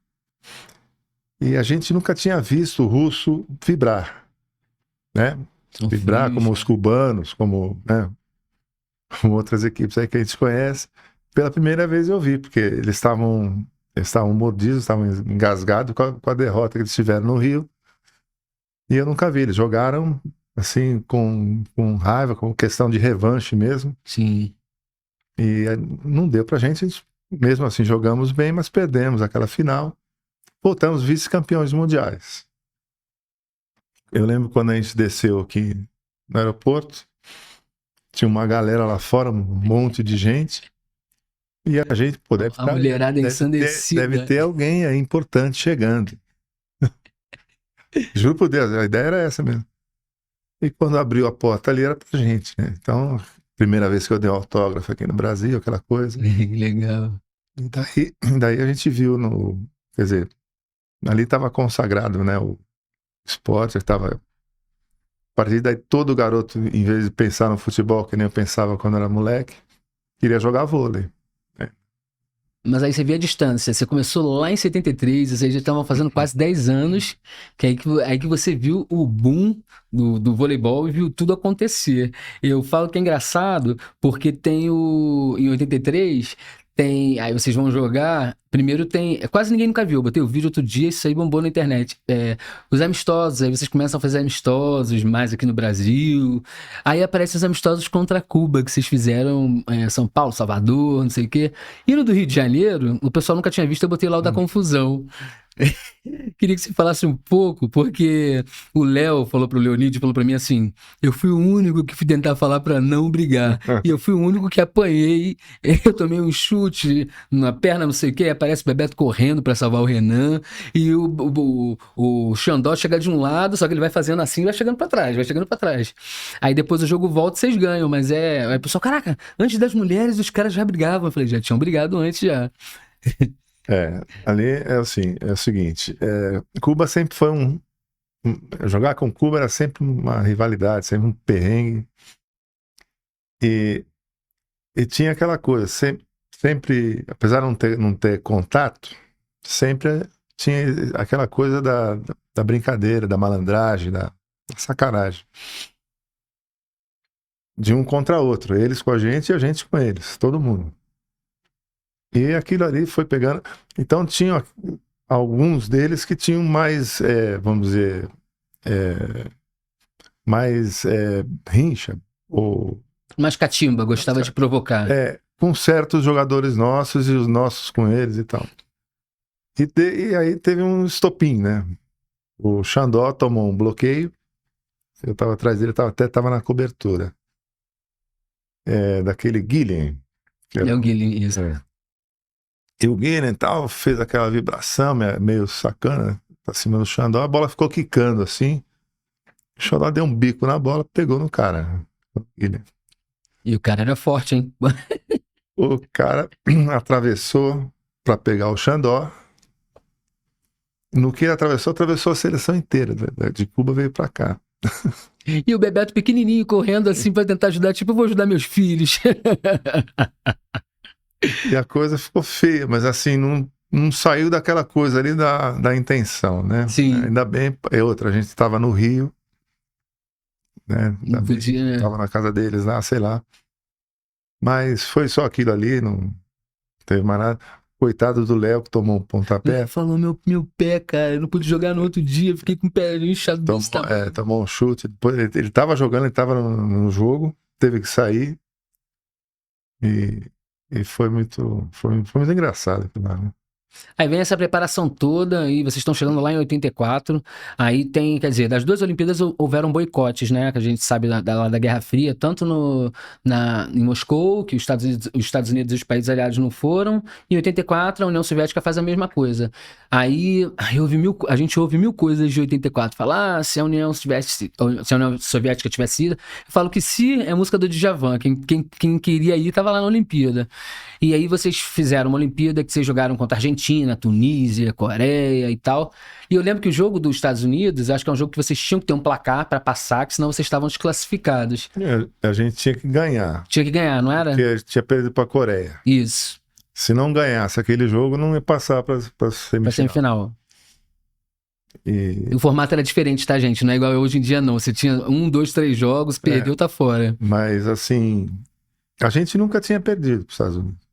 e a gente nunca tinha visto o russo vibrar, né? Vibrar como os cubanos, como outras equipes aí que a gente conhece. Pela primeira vez eu vi, porque eles estavam mordidos, estavam engasgados com a derrota que eles tiveram no Rio. E eu nunca vi. Eles jogaram assim, com raiva, com questão de revanche mesmo. Sim. E não deu pra gente, mesmo assim jogamos bem, mas perdemos aquela final. Voltamos vice-campeões mundiais. Eu lembro quando a gente desceu aqui no aeroporto, tinha uma galera lá fora, um monte de gente. E a gente, pô, A mulherada ensandecida. deve ter alguém aí importante chegando. Juro por Deus, a ideia era essa mesmo. E quando abriu a porta ali era pra gente, né? Então, primeira vez que eu dei um autógrafo aqui no Brasil, aquela coisa. Legal. E daí a gente viu quer dizer, ali estava consagrado, né? O esporte estava. A partir daí, todo garoto, em vez de pensar no futebol, que nem eu pensava quando era moleque, queria jogar vôlei. Mas aí você vê a distância. Você começou lá em 73, vocês já estavam fazendo quase 10 anos, que aí que você viu o boom do voleibol e viu tudo acontecer. Eu falo que é engraçado, porque em 83, aí vocês vão jogar, primeiro quase ninguém nunca viu, eu botei o vídeo outro dia, isso aí bombou na internet. Os amistosos, aí vocês começam a fazer amistosos mais aqui no Brasil, aí aparecem os amistosos contra Cuba, que vocês fizeram, São Paulo, Salvador, não sei o quê. E no do Rio de Janeiro, o pessoal nunca tinha visto, eu botei lá o da confusão. Queria que você falasse um pouco, porque o Léo falou pro Leonide, falou pra mim assim, eu fui o único que fui tentar falar pra não brigar, e eu fui o único que apanhei, eu tomei um chute na perna, não sei o que, aparece o Bebeto correndo pra salvar o Renan, e o Xandó chega de um lado, só que ele vai fazendo assim e vai chegando pra trás, vai chegando pra trás. Aí depois o jogo volta e vocês ganham, mas aí o pessoal, caraca, antes das mulheres os caras já brigavam. Eu falei, já tinham brigado antes já. Ali é assim, é o seguinte, Cuba sempre foi jogar com Cuba era sempre uma rivalidade, sempre um perrengue, e tinha aquela coisa, sempre apesar de não ter contato, sempre tinha aquela coisa da brincadeira, da malandragem, da sacanagem, de um contra outro, eles com a gente e a gente com eles, todo mundo. E aquilo ali foi pegando. Então tinha alguns deles que tinham mais, vamos dizer, mais rincha, ou Mas catimba, gostava de provocar. com certos jogadores nossos e os nossos com eles e tal. E aí teve um estopim, né? O Xandó tomou um bloqueio, eu estava atrás dele, até estava na cobertura. Daquele Guilherme. É o Guilherme, isso. E o Guilherme e tal fez aquela vibração meio sacana pra cima do Xandó, a bola ficou quicando assim. O Xandó deu um bico na bola, pegou no cara. E o cara era forte, hein? O cara atravessou pra pegar o Xandó. No que ele atravessou a seleção inteira de Cuba, veio pra cá. E o Bebeto pequenininho correndo assim pra tentar ajudar, tipo, eu vou ajudar meus filhos. E a coisa ficou feia, mas assim, não saiu daquela coisa ali da intenção, né? Sim. Ainda bem, a gente estava no Rio, né? Estava na casa deles lá, sei lá. Mas foi só aquilo ali, não teve mais nada. Coitado do Léo que tomou um pontapé. Falou meu pé, cara, eu não pude jogar no outro dia, fiquei com o pé inchado. Tomou um chute. Depois ele estava jogando, ele estava no jogo, teve que sair. E foi muito engraçado aquilo lá, né? Aí vem essa preparação toda e vocês estão chegando lá em 84. Aí tem, quer dizer, das duas Olimpíadas houveram boicotes, né? Que a gente sabe da Guerra Fria, tanto em Moscou, que os Estados Unidos e os países aliados não foram. Em 84, a União Soviética faz a mesma coisa. Aí a gente ouve mil coisas de 84. Falar, se a União Soviética tivesse ido. Eu falo que se é música do Djavan, quem queria ir estava lá na Olimpíada. E aí vocês fizeram uma Olimpíada que vocês jogaram contra a Argentina, Tunísia, Coreia e tal. E eu lembro que o jogo dos Estados Unidos, acho que é um jogo que vocês tinham que ter um placar para passar, que senão vocês estavam desclassificados. A gente tinha que ganhar. Tinha que ganhar, não era? Porque a gente tinha perdido para a Coreia. Isso. Se não ganhasse aquele jogo, não ia passar para semifinal. Pra semifinal. E o formato era diferente, tá, gente? Não é igual hoje em dia, não. Você tinha 1, 2, 3 jogos, perdeu, tá fora. Mas, assim, a gente nunca tinha perdido para os Estados Unidos.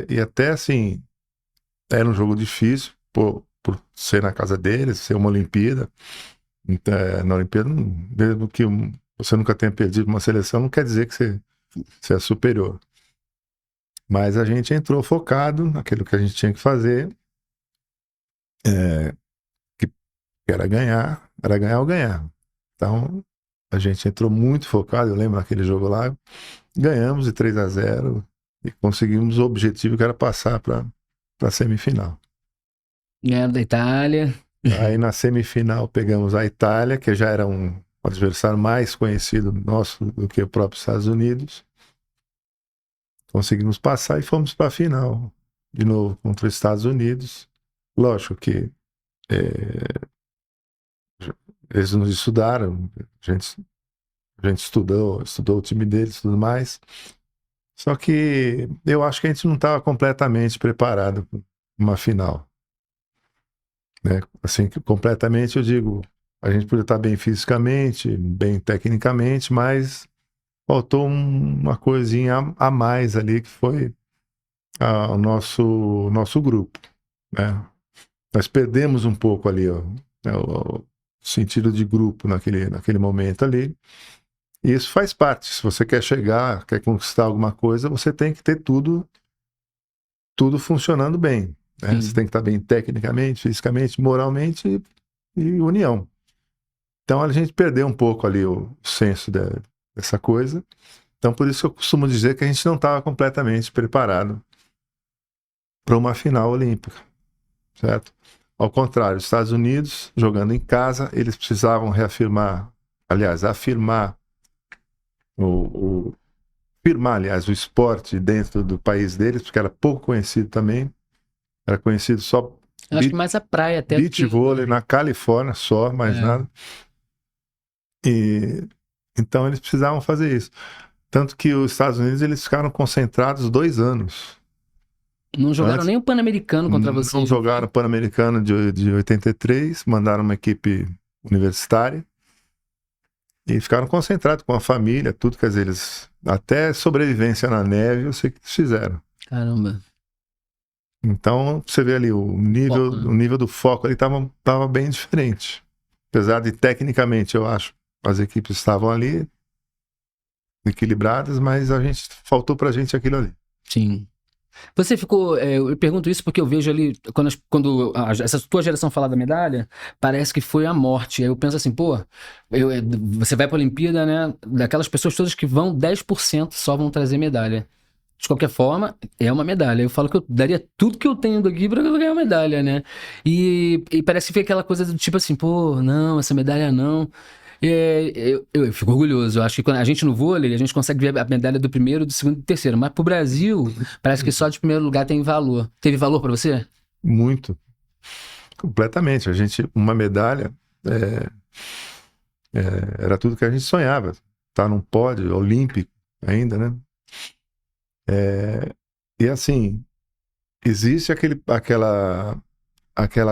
E até, assim, era um jogo difícil, por ser na casa deles, ser uma Olimpíada. Então, na Olimpíada, mesmo que você nunca tenha perdido uma seleção, não quer dizer que você é superior. Mas a gente entrou focado naquilo que a gente tinha que fazer, que era ganhar ou ganhar. Então, A gente entrou muito focado, eu lembro naquele jogo lá, ganhamos de 3-0 e conseguimos o objetivo que era passar para a semifinal. Ganharam da Itália. Aí na semifinal pegamos a Itália, que já era um adversário mais conhecido nosso do que o próprio Estados Unidos. Conseguimos passar e fomos para a final, de novo contra os Estados Unidos. Lógico que eles nos estudaram, a gente estudou o time deles e tudo mais. Só que eu acho que a gente não estava completamente preparado para uma final. Né? Assim, completamente eu digo, a gente podia estar bem fisicamente, bem tecnicamente, mas faltou uma coisinha a mais ali, que foi o nosso grupo. Né? Nós perdemos um pouco ali, ó, né, o sentido de grupo naquele momento ali. E isso faz parte. Se você quer chegar, quer conquistar alguma coisa, você tem que ter tudo funcionando bem. Né? Você tem que estar bem tecnicamente, fisicamente, moralmente e união. Então a gente perdeu um pouco ali o senso dessa coisa. Então por isso que eu costumo dizer que a gente não estava completamente preparado para uma final olímpica, certo? Ao contrário, os Estados Unidos, jogando em casa, eles precisavam afirmar o esporte dentro do país deles, porque era pouco conhecido também. Era conhecido só Eu acho que mais a praia até. beach vôlei na Califórnia só, mais nada. E então eles precisavam fazer isso. Tanto que os Estados Unidos eles ficaram concentrados 2 anos. Não jogaram nem o Pan-Americano contra vocês. Não jogaram o Pan-Americano de 83, mandaram uma equipe universitária e ficaram concentrados com a família, tudo, quer dizer, eles até sobrevivência na neve, eu sei que eles fizeram. Caramba. Então, você vê ali, o nível do foco ali estava bem diferente. Apesar de, tecnicamente, eu acho, as equipes estavam ali equilibradas, mas faltou pra gente aquilo ali. Sim. Você ficou... eu pergunto isso porque eu vejo ali, quando essa tua geração falar da medalha, parece que foi a morte. Aí eu penso assim, pô, você vai pra Olimpíada, né? Daquelas pessoas todas que vão, 10% só vão trazer medalha. De qualquer forma, é uma medalha. Eu falo que eu daria tudo que eu tenho daqui pra ganhar uma medalha, né? E parece que foi aquela coisa do tipo assim, pô, não, essa medalha não. Eu fico orgulhoso. Eu acho que quando a gente no vôlei, a gente consegue ver a medalha do primeiro, do segundo e do terceiro. Mas pro Brasil, parece que só de primeiro lugar tem valor. Teve valor pra você? Muito. Completamente. Uma medalha era tudo que a gente sonhava. Tá num pódio olímpico ainda, né? E assim, existe aquela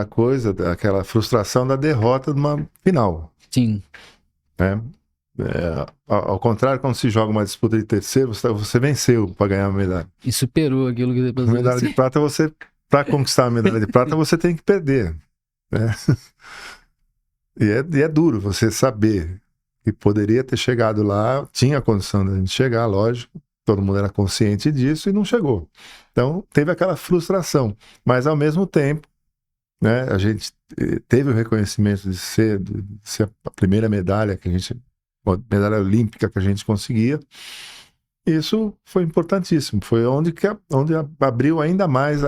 coisa, aquela frustração da derrota de uma final. Sim. Né? Ao contrário, quando se joga uma disputa de terceiro, você venceu para ganhar uma medalha. E superou aquilo que depois... A medalha de prata, para conquistar a medalha de prata, você tem que perder. Né? E é duro você saber que poderia ter chegado lá, tinha a condição de a gente chegar, lógico, todo mundo era consciente disso e não chegou. Então, teve aquela frustração. Mas, ao mesmo tempo, né, a gente teve o reconhecimento de ser a primeira medalha medalha olímpica que a gente conseguia. Isso foi importantíssimo. Foi onde abriu ainda mais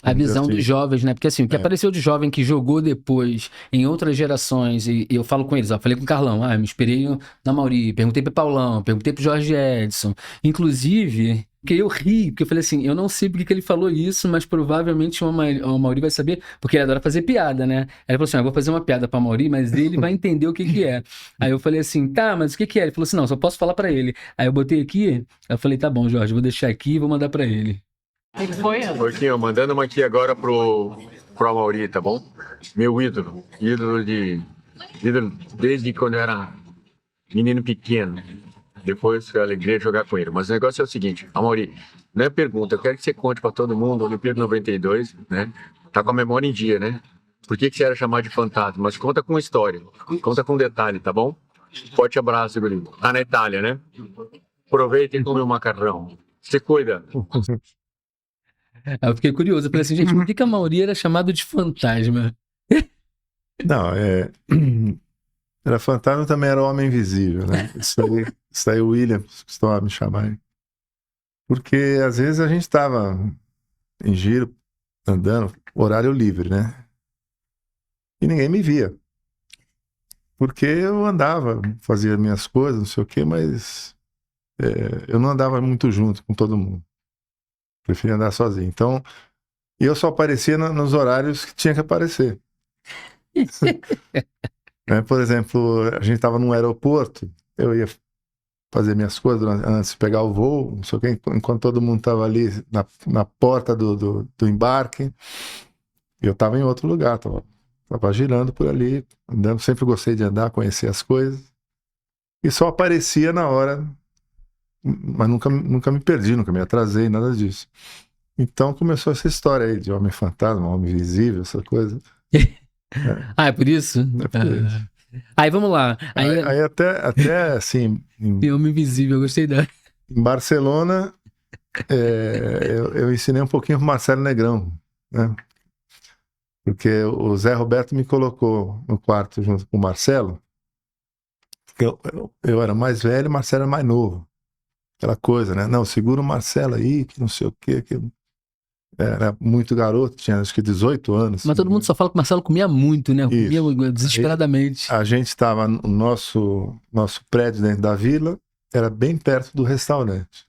a visão assim, dos jovens, né? Porque assim, o que apareceu de jovem que jogou depois em outras gerações, e eu falo com eles, ó, falei com o Carlão, me inspirei na Mauri, perguntei pro Paulão, perguntei pro Jorge Edson. Inclusive, que eu ri, porque eu falei assim, eu não sei porque que ele falou isso, mas provavelmente o Mauri vai saber, porque ele adora fazer piada, né? Aí ele falou assim, eu vou fazer uma piada pra Mauri, mas ele vai entender o que é. Aí eu falei assim, tá, mas o que é? Ele falou assim, não, só posso falar pra ele. Aí eu botei aqui, eu falei, tá bom, Jorge, vou deixar aqui e vou mandar pra ele. O que foi? Porquinho, mandando uma aqui agora pro Amaury, tá bom? Meu ídolo. Ídolo desde quando eu era menino pequeno. Depois foi a alegria de jogar com ele. Mas o negócio é o seguinte, Amaury, não é pergunta, eu quero que você conte pra todo mundo, Olimpíada 92, né? Tá com a memória em dia, né? Por que você era chamado de fantasma? Mas conta com história, conta com detalhe, tá bom? Forte abraço, Guri. Tá na Itália, né? Aproveita e come o macarrão. Se cuida. Aí eu fiquei curioso, eu falei assim, gente, por que a Mauri era chamado de fantasma? Não, Era fantasma, também era homem invisível, né? Isso aí o William costumava me chamar. Porque às vezes a gente estava em giro, andando, horário livre, né? E ninguém me via. Porque eu andava, fazia minhas coisas, não sei o quê, mas eu não andava muito junto com todo mundo. Preferia andar sozinho. Então, eu só aparecia nos horários que tinha que aparecer. Né? Por exemplo, a gente estava num aeroporto, eu ia fazer minhas coisas antes de pegar o voo, não sei o quê, enquanto todo mundo estava ali na porta do embarque, eu estava em outro lugar, estava girando por ali, andando, sempre gostei de andar, conhecer as coisas, e só aparecia na hora, mas nunca me perdi, nunca me atrasei, nada disso. Então começou essa história aí de homem fantasma, homem invisível, essa coisa. Ah, é por isso? É por isso. Aí vamos lá. Aí até assim, Tem homem invisível, eu gostei da. em Barcelona, eu ensinei um pouquinho pro Marcelo Negrão, né? Porque o Zé Roberto me colocou no quarto junto com o Marcelo, porque eu era mais velho e o Marcelo era mais novo. Aquela coisa, né? Não, segura o Marcelo aí, que não sei o quê. Que era muito garoto, tinha acho que 18 anos. Mas todo mundo só fala que o Marcelo comia muito, né? Isso. Comia desesperadamente. A gente estava no nosso prédio dentro da vila, era bem perto do restaurante.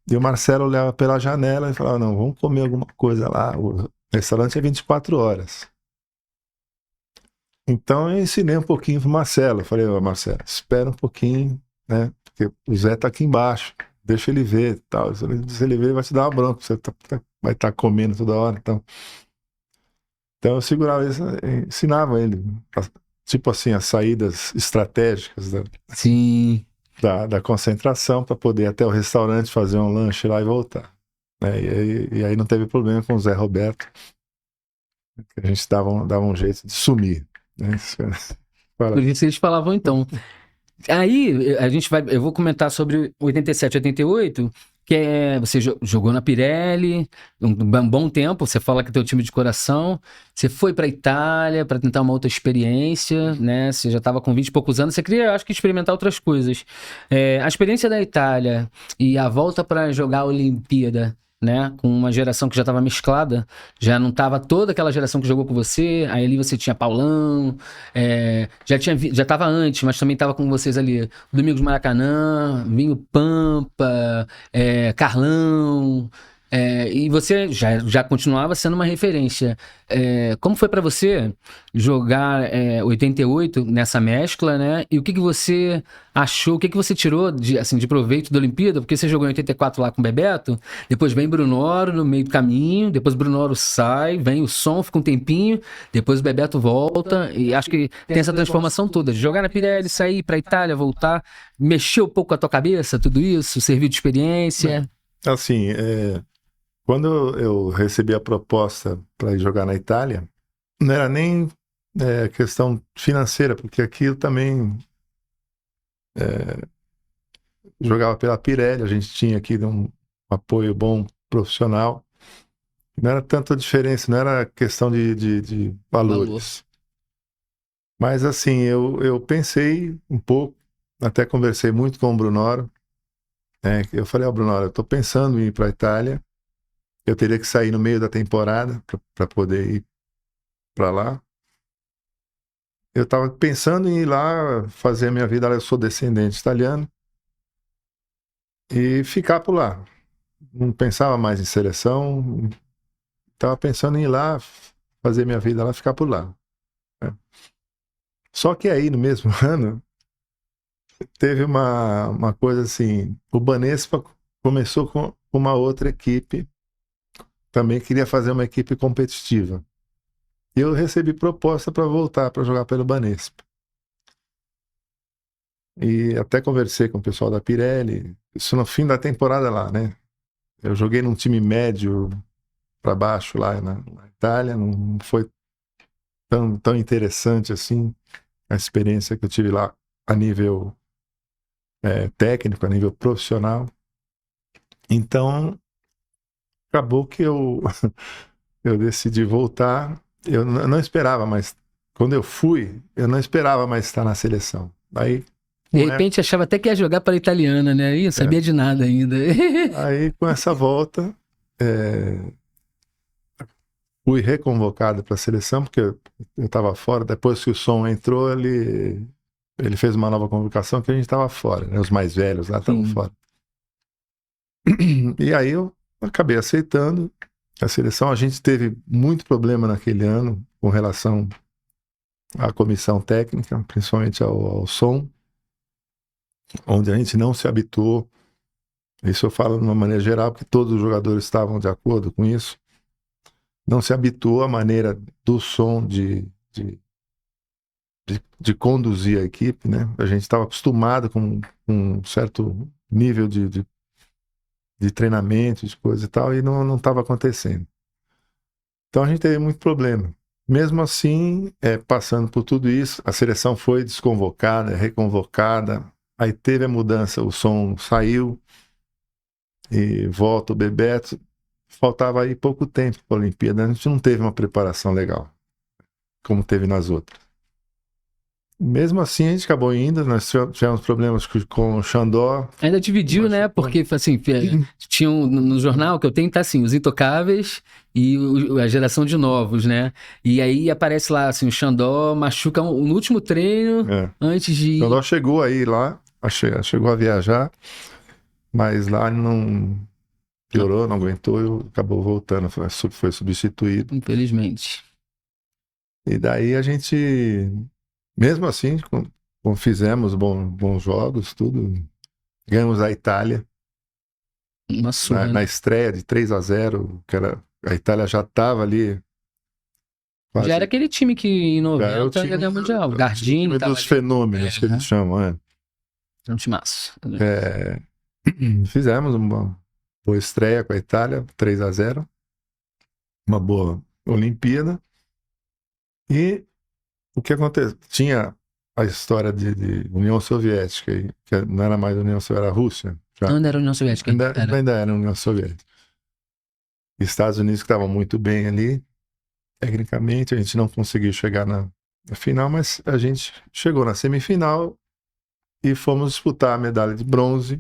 E o Marcelo olhava pela janela e falava, não, vamos comer alguma coisa lá. O restaurante é 24 horas. Então eu ensinei um pouquinho pro Marcelo. Eu falei, ô Marcelo, espera um pouquinho, né? Porque o Zé tá aqui embaixo, deixa ele ver, tal. Se ele ver, ele vai te dar uma bronca, você vai estar comendo toda hora, então eu segurava isso, ensinava ele, tipo assim, as saídas estratégicas Sim. da concentração para poder ir até o restaurante, fazer um lanche lá e voltar, né? E aí não teve problema com o Zé Roberto, a gente dava um jeito de sumir, né? Por isso eles falavam então. Aí eu vou comentar sobre 87, 88, que você jogou na Pirelli um bom tempo, você fala que é teu time de coração, você foi para Itália para tentar uma outra experiência, né? Você já estava com 20 e poucos anos, você queria, acho que, experimentar outras coisas. A experiência da Itália e a volta para jogar a Olimpíada, né, com uma geração que já estava mesclada, já não estava toda aquela geração que jogou com você, aí ali você tinha Paulão, já estava antes, mas também estava com vocês ali, Domingos Maracanã, Vinho Pampa, Carlão, e você já continuava sendo uma referência. Como foi para você jogar 88 nessa mescla, né? E o que você achou, o que você tirou de proveito da Olimpíada? Porque você jogou em 84 lá com o Bebeto, depois vem Brunoro no meio do caminho, depois Brunoro sai, vem o Som, fica um tempinho, depois o Bebeto volta, e acho que tem essa transformação toda, de jogar na Pirelli, sair pra Itália, voltar, mexer um pouco com a tua cabeça, tudo isso, serviu de experiência. Assim, quando eu recebi a proposta para ir jogar na Itália, não era nem questão financeira, porque aqui eu também jogava pela Pirelli, a gente tinha aqui um apoio bom profissional. Não era tanta diferença, não era questão de valores. Mas assim, eu pensei um pouco, até conversei muito com o Brunoro. Eu falei, Brunoro, eu estou pensando em ir para a Itália. Eu teria que sair no meio da temporada para poder ir para lá. Eu estava pensando em ir lá, fazer a minha vida. Eu sou descendente italiano. E ficar por lá. Não pensava mais em seleção. Estava pensando em ir lá, fazer minha vida lá, ficar por lá. Só que aí, no mesmo ano, teve uma coisa assim. O Banespa começou com uma outra equipe. Também queria fazer uma equipe competitiva. E eu recebi proposta para voltar para jogar pelo Banespa. E até conversei com o pessoal da Pirelli. Isso no fim da temporada lá, né? Eu joguei num time médio para baixo lá na Itália. Não foi tão interessante assim a experiência que eu tive lá a nível técnico, a nível profissional. Então, acabou que eu decidi voltar. Eu não esperava mais quando eu fui, eu não esperava mais estar na seleção. Aí, De repente achava até que ia jogar para a italiana, né? Ih, sabia de nada ainda. aí com essa volta, fui reconvocado para a seleção, porque eu estava fora. Depois que o Som entrou, ele fez uma nova convocação que a gente estava fora, né? Os mais velhos lá estavam fora. E aí eu acabei aceitando a seleção. A gente teve muito problema naquele ano com relação à comissão técnica, principalmente ao Som, onde a gente não se habituou. Isso eu falo de uma maneira geral, porque todos os jogadores estavam de acordo com isso. Não se habituou à maneira do Som de conduzir a equipe, né? A gente estava acostumado com um certo nível de treinamento, de coisa e tal, e não estava acontecendo. Então a gente teve muito problema. Mesmo assim, passando por tudo isso, a seleção foi desconvocada, reconvocada, aí teve a mudança, o Som saiu e volta o Bebeto. Faltava aí pouco tempo para a Olimpíada, a gente não teve uma preparação legal, como teve nas outras. Mesmo assim, a gente acabou indo, nós tivemos problemas com o Xandó. Ainda dividiu, né? Porque, assim, tinha no jornal que eu tenho, tá assim, os intocáveis e a geração de novos, né? E aí aparece lá, assim, o Xandó machuca no último treino, antes de... O Xandó chegou aí lá, chegou a viajar, mas lá não piorou, não aguentou e acabou voltando, foi substituído. Infelizmente. E daí a gente... Mesmo assim, fizemos bons jogos, tudo. Ganhamos a Itália. Na estreia de 3-0, a Itália já estava ali. Já era aquele time que em 90 ia ganhar o Mundial. Gardini. O time dos fenômenos, que eles chamam. É um timaço. Fizemos uma boa estreia com a Itália, 3-0. Uma boa Olimpíada. E o que aconteceu? Tinha a história de União Soviética, que não era mais União Soviética, era a Rússia. Já. Não era União Soviética. Ainda era União Soviética. Estados Unidos que estavam muito bem ali, tecnicamente, a gente não conseguiu chegar na final, mas a gente chegou na semifinal e fomos disputar a medalha de bronze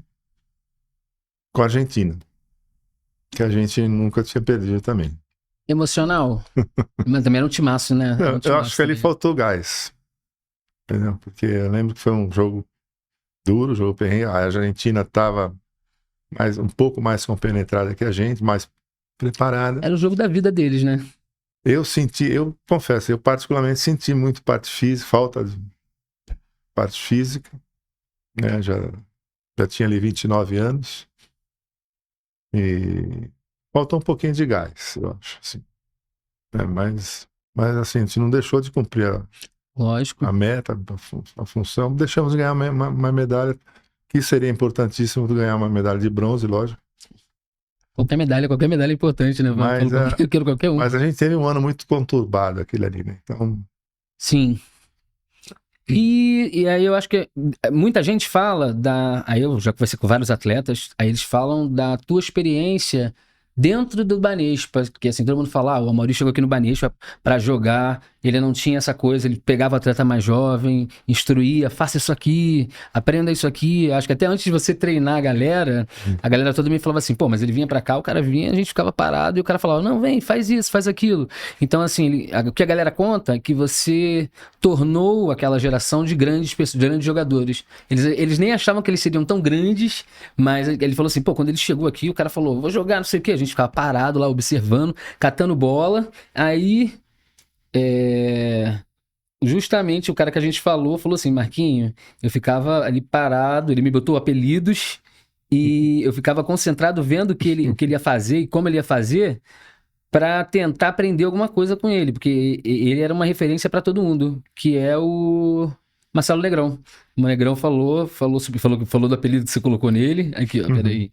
com a Argentina, que a gente nunca tinha perdido também. Emocional? Mas também era um timaço, né? Não, eu acho que ali faltou gás. Entendeu? Porque eu lembro que foi um jogo duro, jogo perrengue. A Argentina estava um pouco mais compenetrada que a gente, mais preparada. Era o jogo da vida deles, né? Eu confesso, eu particularmente senti muito falta de parte física, né? Já tinha ali 29 anos e faltou um pouquinho de gás, eu acho, assim. Mas assim, a gente não deixou de cumprir a meta, a função. Deixamos de ganhar uma medalha que seria importantíssimo ganhar uma medalha de bronze, lógico. Qualquer medalha é importante, né? Qualquer um. Mas a gente teve um ano muito conturbado, aquele ali, né? Então... Sim. E aí eu acho que muita gente fala aí eu já conversei com vários atletas, aí eles falam da tua experiência dentro do Banespa, porque assim, todo mundo fala, o Amaury chegou aqui no Banespa pra jogar, ele não tinha essa coisa, ele pegava o atleta mais jovem, instruía, faça isso aqui, aprenda isso aqui. Acho que até antes de você treinar a galera toda me falava assim, pô, mas ele vinha pra cá, o cara vinha, a gente ficava parado e o cara falava, não, vem, faz isso, faz aquilo. Então assim, o que a galera conta é que você tornou aquela geração de grandes pessoas, de grandes jogadores. Eles nem achavam que eles seriam tão grandes, mas ele falou assim, pô, quando ele chegou aqui, o cara falou, vou jogar não sei o que, a gente ficava parado lá, observando, catando bola, aí justamente o cara que a gente falou assim, Marquinho, eu ficava ali parado, ele me botou apelidos e eu ficava concentrado vendo o que ele ia fazer e como ele ia fazer para tentar aprender alguma coisa com ele, porque ele era uma referência para todo mundo, que é o Marcelo Negrão. O Negrão falou do apelido que você colocou nele, aqui ó, peraí,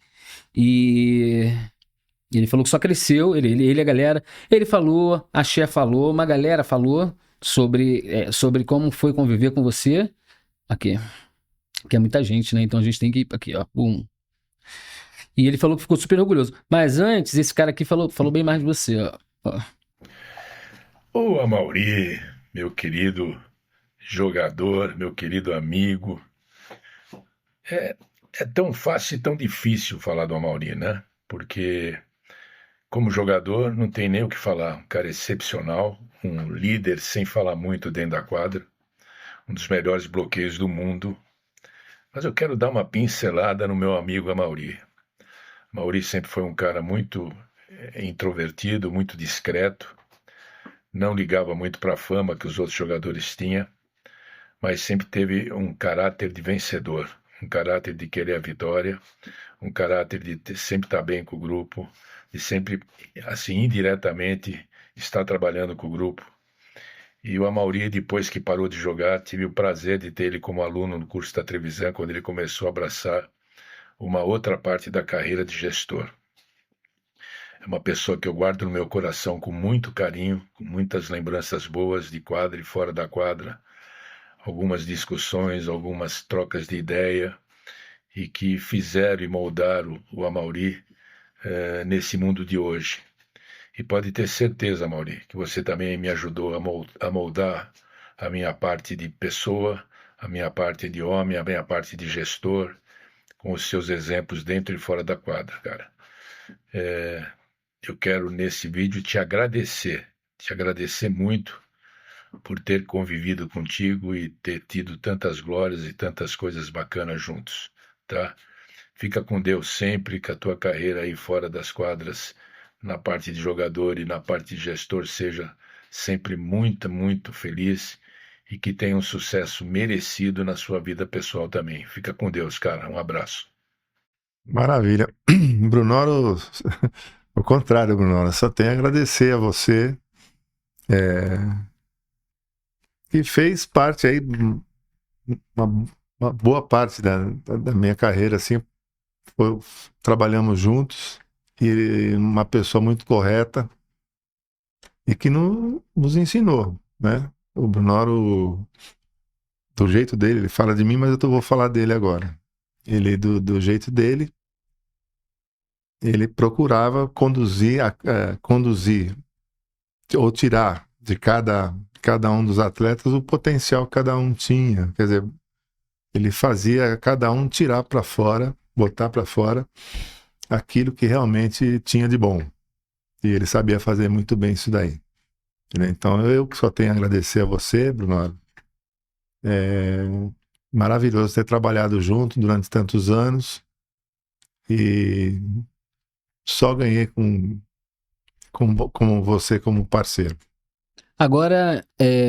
e... Ele falou que só cresceu, ele a galera, ele falou, a Xé falou, uma galera falou sobre como foi conviver com você, aqui, que é muita gente, né, então a gente tem que ir aqui, ó, e ele falou que ficou super orgulhoso, mas antes, esse cara aqui falou bem mais de você, ó. Ô, Amaury, meu querido jogador, meu querido amigo. É tão fácil e tão difícil falar do Amaury, né? Porque, como jogador, não tem nem o que falar. Um cara excepcional, um líder sem falar muito dentro da quadra, um dos melhores bloqueios do mundo. Mas eu quero dar uma pincelada no meu amigo Amaury. Amaury sempre foi um cara muito introvertido, muito discreto, não ligava muito para a fama que os outros jogadores tinham, mas sempre teve um caráter de vencedor, um caráter de querer a vitória, um caráter de sempre estar bem com o grupo, de sempre, assim, indiretamente, estar trabalhando com o grupo. E o Amaury, depois que parou de jogar, tive o prazer de ter ele como aluno no curso da Trevisan, quando ele começou a abraçar uma outra parte da carreira de gestor. É uma pessoa que eu guardo no meu coração com muito carinho, com muitas lembranças boas de quadra e fora da quadra, algumas discussões, algumas trocas de ideia, e que fizeram e moldaram o Amaury nesse mundo de hoje. E pode ter certeza, Amaury, que você também me ajudou a moldar a minha parte de pessoa, a minha parte de homem, a minha parte de gestor, com os seus exemplos dentro e fora da quadra, cara. Eu quero, nesse vídeo, te agradecer muito por ter convivido contigo e ter tido tantas glórias e tantas coisas bacanas juntos, tá? Fica com Deus sempre, que a tua carreira aí fora das quadras, na parte de jogador e na parte de gestor, seja sempre muito, muito feliz e que tenha um sucesso merecido na sua vida pessoal também. Fica com Deus, cara. Um abraço. Maravilha. Brunoro, ao contrário, Brunoro, só tenho a agradecer a você, que fez parte aí, uma boa parte da minha carreira, assim, trabalhamos juntos, e uma pessoa muito correta e que nos ensinou, né? O Brunoro, do jeito dele, ele fala de mim, mas eu vou falar dele agora. Ele, do jeito dele, ele procurava conduzir ou tirar de cada um dos atletas o potencial que cada um tinha. Quer dizer, ele fazia cada um tirar para fora, botar para fora aquilo que realmente tinha de bom. E ele sabia fazer muito bem isso daí. Então eu só tenho a agradecer a você, Bruno. É maravilhoso ter trabalhado junto durante tantos anos. E só ganhei com você como parceiro. Agora,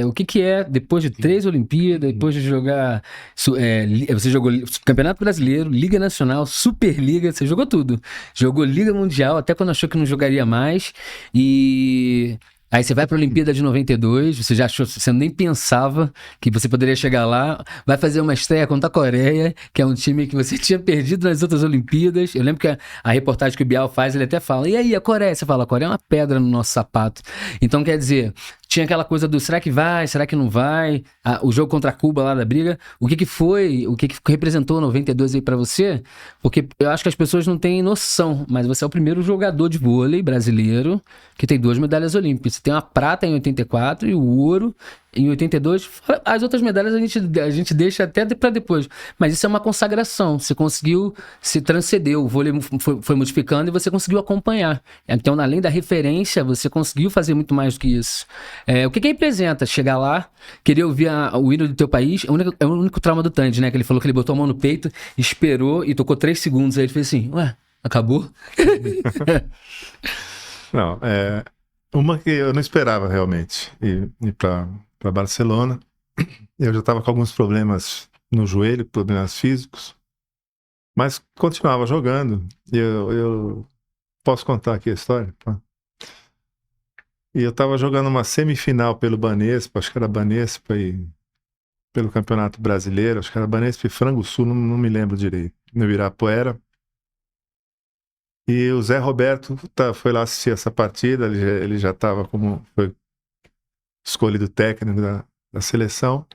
o que é, depois de 3 Olimpíadas, depois de jogar, você jogou Campeonato Brasileiro, Liga Nacional, Superliga, você jogou tudo. Jogou Liga Mundial, até quando achou que não jogaria mais, e aí você vai para a Olimpíada de 92, você já achou, você nem pensava que você poderia chegar lá, vai fazer uma estreia contra a Coreia, que é um time que você tinha perdido nas outras Olimpíadas. Eu lembro que a reportagem que o Bial faz, ele até fala, e aí, a Coreia? Você fala, a Coreia é uma pedra no nosso sapato. Então, quer dizer, tinha aquela coisa do será que vai, será que não vai? O jogo contra a Cuba lá da briga, o que foi, o que representou 92 aí pra você? Porque eu acho que as pessoas não têm noção, mas você é o primeiro jogador de vôlei brasileiro que tem 2 medalhas olímpicas. Você tem uma prata em 84 e o ouro em 82. As outras medalhas a gente deixa até pra depois. Mas isso é uma consagração. Você conseguiu se transcender, o vôlei foi modificando e você conseguiu acompanhar. Então, além da referência, você conseguiu fazer muito mais do que isso. O que representa chegar lá, querer ouvir o hino do teu país? É o único trauma do Tandy, né? Que ele falou que ele botou a mão no peito, esperou e tocou 3 segundos. Aí ele fez assim, ué, acabou? Não, uma que eu não esperava realmente ir para Barcelona. Eu já estava com alguns problemas no joelho, problemas físicos, mas continuava jogando. Eu posso contar aqui a história? E eu estava jogando uma semifinal pelo Banespa, acho que era Banespa e pelo Campeonato Brasileiro, acho que era Banespa e Frango Sul, não me lembro direito, no Ibirapuera. E o Zé Roberto foi lá assistir essa partida, ele já estava foi escolhido técnico da seleção.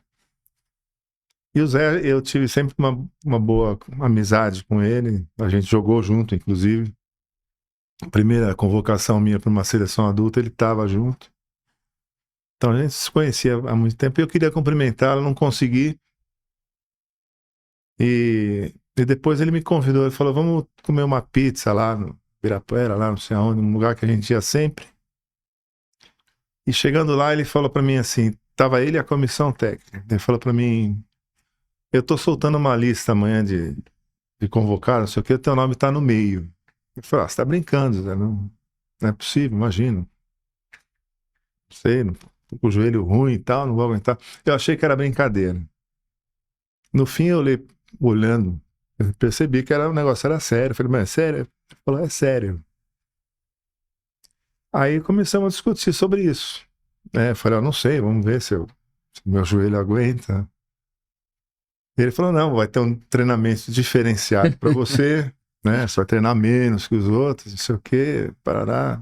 E o Zé, eu tive sempre uma boa amizade com ele, a gente jogou junto, inclusive. A primeira convocação minha para uma seleção adulta, ele estava junto. Então a gente se conhecia há muito tempo e eu queria cumprimentá-lo, não consegui. E depois ele me convidou, ele falou, vamos comer uma pizza lá no Ibirapuera, lá não sei aonde, num lugar que a gente ia sempre. E chegando lá, ele falou pra mim assim, tava ele e a comissão técnica. Ele falou pra mim, eu tô soltando uma lista amanhã de convocar, não sei o que, o teu nome tá no meio. Eu falei, você tá brincando, Zé, não é possível, imagino. Não sei, tô com o joelho ruim e tal, não vou aguentar. Eu achei que era brincadeira. No fim, eu olhando, eu percebi que o negócio era sério. Eu falei, mas é sério? Ele falou, é sério. Aí começamos a discutir sobre isso. Eu falei, eu não sei, vamos ver se meu joelho aguenta. E ele falou, não, vai ter um treinamento diferenciado para você, né? Você vai treinar menos que os outros, não sei o quê, parará.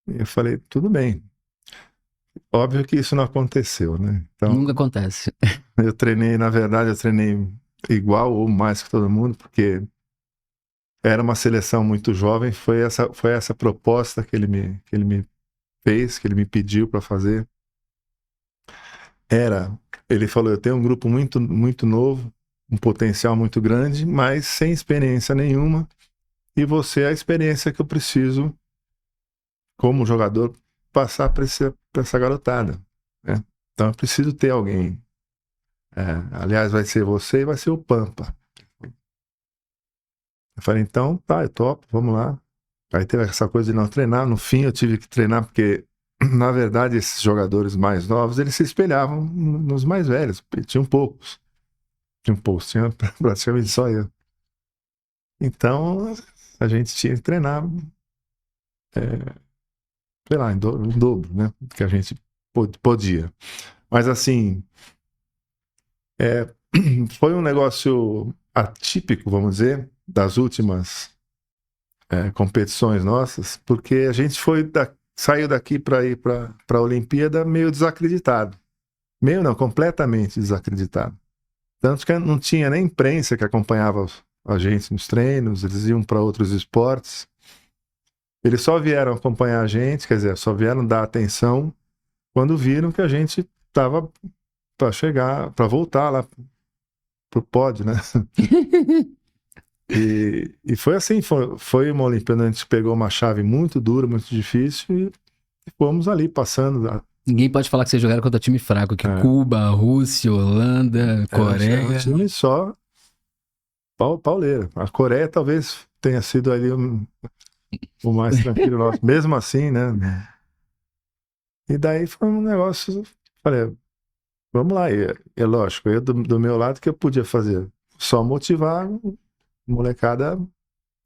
E eu falei, tudo bem. Óbvio que isso não aconteceu, né? Então, Nunca acontece. eu treinei, na verdade, eu treinei igual ou mais que todo mundo, porque era uma seleção muito jovem, foi essa proposta que ele me fez, que ele me pediu para fazer. Ele falou, eu tenho um grupo muito, muito novo, um potencial muito grande, mas sem experiência nenhuma, e você é a experiência que eu preciso, como jogador, passar para essa garotada, né? Então eu preciso ter alguém. Aliás, vai ser você e vai ser o Pampa. Eu falei, então, tá, eu topo, vamos lá. Aí teve essa coisa de não treinar. No fim, eu tive que treinar porque, na verdade, esses jogadores mais novos, eles se espelhavam nos mais velhos. Tinham poucos. Tinha praticamente só eu. Então, a gente tinha que treinar, sei lá, em dobro, né? Que a gente podia. Mas, assim, foi um negócio atípico, vamos dizer, das últimas competições nossas, porque a gente saiu daqui para ir para a Olimpíada meio desacreditado. Meio não, completamente desacreditado. Tanto que não tinha nem imprensa que acompanhava a gente nos treinos, eles iam para outros esportes. Eles só vieram acompanhar a gente, quer dizer, só vieram dar atenção quando viram que a gente estava para voltar lá pro pódio, né? E foi assim, foi uma Olimpíada, a gente pegou uma chave muito dura, muito difícil e fomos ali passando. Ninguém pode falar que vocês jogaram contra time fraco, que Cuba, Rússia, Holanda, Coreia. Um time só pauleiro. A Coreia talvez tenha sido ali o mais tranquilo nosso, mesmo assim, né? E daí foi um negócio, falei, vamos lá, e é lógico, eu do meu lado, que eu podia fazer? Só motivar molecada,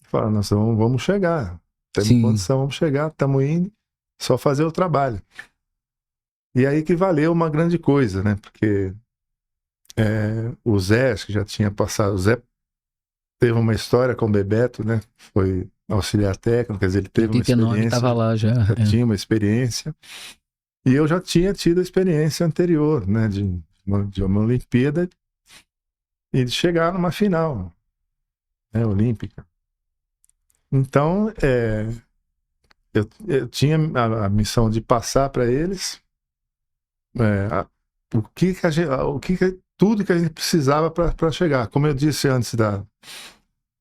fala, nós vamos chegar, temos condição, vamos chegar, estamos indo, só fazer o trabalho. E aí que valeu uma grande coisa, né? Porque o Zé, acho que já tinha passado, o Zé teve uma história com o Bebeto, né? Foi auxiliar técnico, quer dizer, ele teve uma experiência. Estava lá já tinha uma experiência. E eu já tinha tido a experiência anterior, né? De uma Olimpíada e de chegar numa final, né, olímpica. Então, eu tinha a missão de passar para eles tudo que a gente precisava para chegar. Como eu disse antes,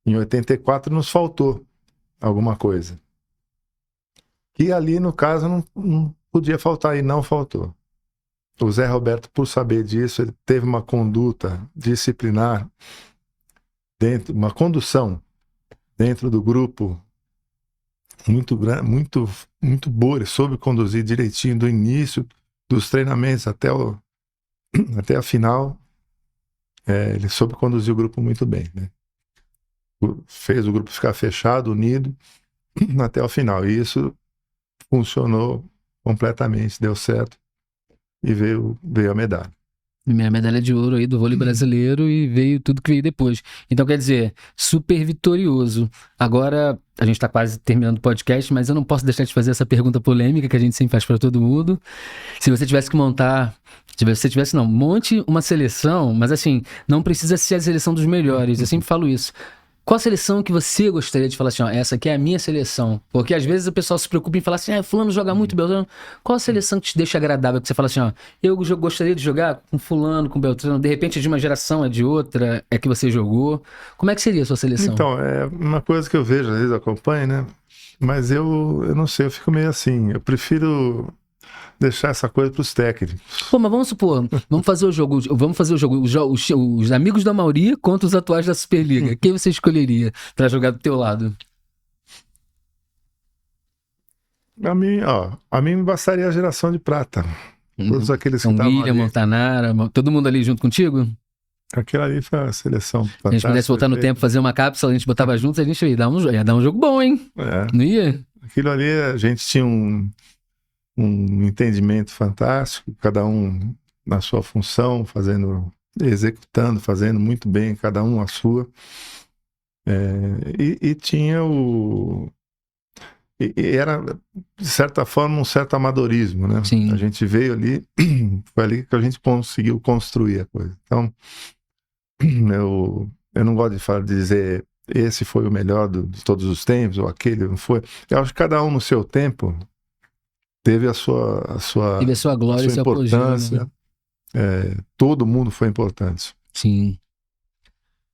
em 84 nos faltou alguma coisa. E ali, no caso, não podia faltar, e não faltou. O Zé Roberto, por saber disso, ele teve uma conduta disciplinar, uma condução dentro do grupo muito boa. Ele soube conduzir direitinho do início dos treinamentos até a final. Ele soube conduzir o grupo muito bem, né? Fez o grupo ficar fechado, unido até o final. E isso funcionou completamente, deu certo e veio a medalha. Minha medalha de ouro aí do vôlei brasileiro e veio tudo que veio depois. Então, quer dizer, super vitorioso. Agora, a gente tá quase terminando o podcast, mas eu não posso deixar de fazer essa pergunta polêmica que a gente sempre faz para todo mundo. Se você tivesse que monte uma seleção, mas assim, não precisa ser a seleção dos melhores. Eu sempre falo isso. Qual seleção que você gostaria de falar assim, ó, essa aqui é a minha seleção? Porque às vezes o pessoal se preocupa em falar assim, fulano joga muito, Beltrano. Qual a seleção que te deixa agradável? Que você fala assim, ó, eu gostaria de jogar com fulano, com Beltrano, de repente é de uma geração, é de outra, é que você jogou. Como é que seria a sua seleção? Então, é uma coisa que eu vejo, às vezes acompanho, né? Mas eu não sei, eu fico meio assim, eu prefiro deixar essa coisa para os técnicos. Pô, mas vamos supor, vamos fazer o jogo, os amigos da Amaury contra os atuais da Superliga. Quem você escolheria para jogar do teu lado? A mim me bastaria a geração de prata. Todos aqueles que estavam William, ali. Montanara, todo mundo ali junto contigo? Aquela ali foi a seleção fantástica. Se a gente pudesse voltar no tempo, fazer uma cápsula, a gente botava juntos, a gente ia dar um jogo bom, hein? Não ia? Aquilo ali, a gente tinha um entendimento fantástico, cada um na sua função, executando, fazendo muito bem, cada um a sua. E tinha era, de certa forma, um certo amadorismo, né? Sim. A gente veio ali, foi ali que a gente conseguiu construir a coisa. Então, eu não gosto de dizer esse foi o melhor de todos os tempos, ou aquele não foi. Eu acho que cada um no seu tempo teve a sua glória, a sua importância. Todo mundo foi importante. Sim.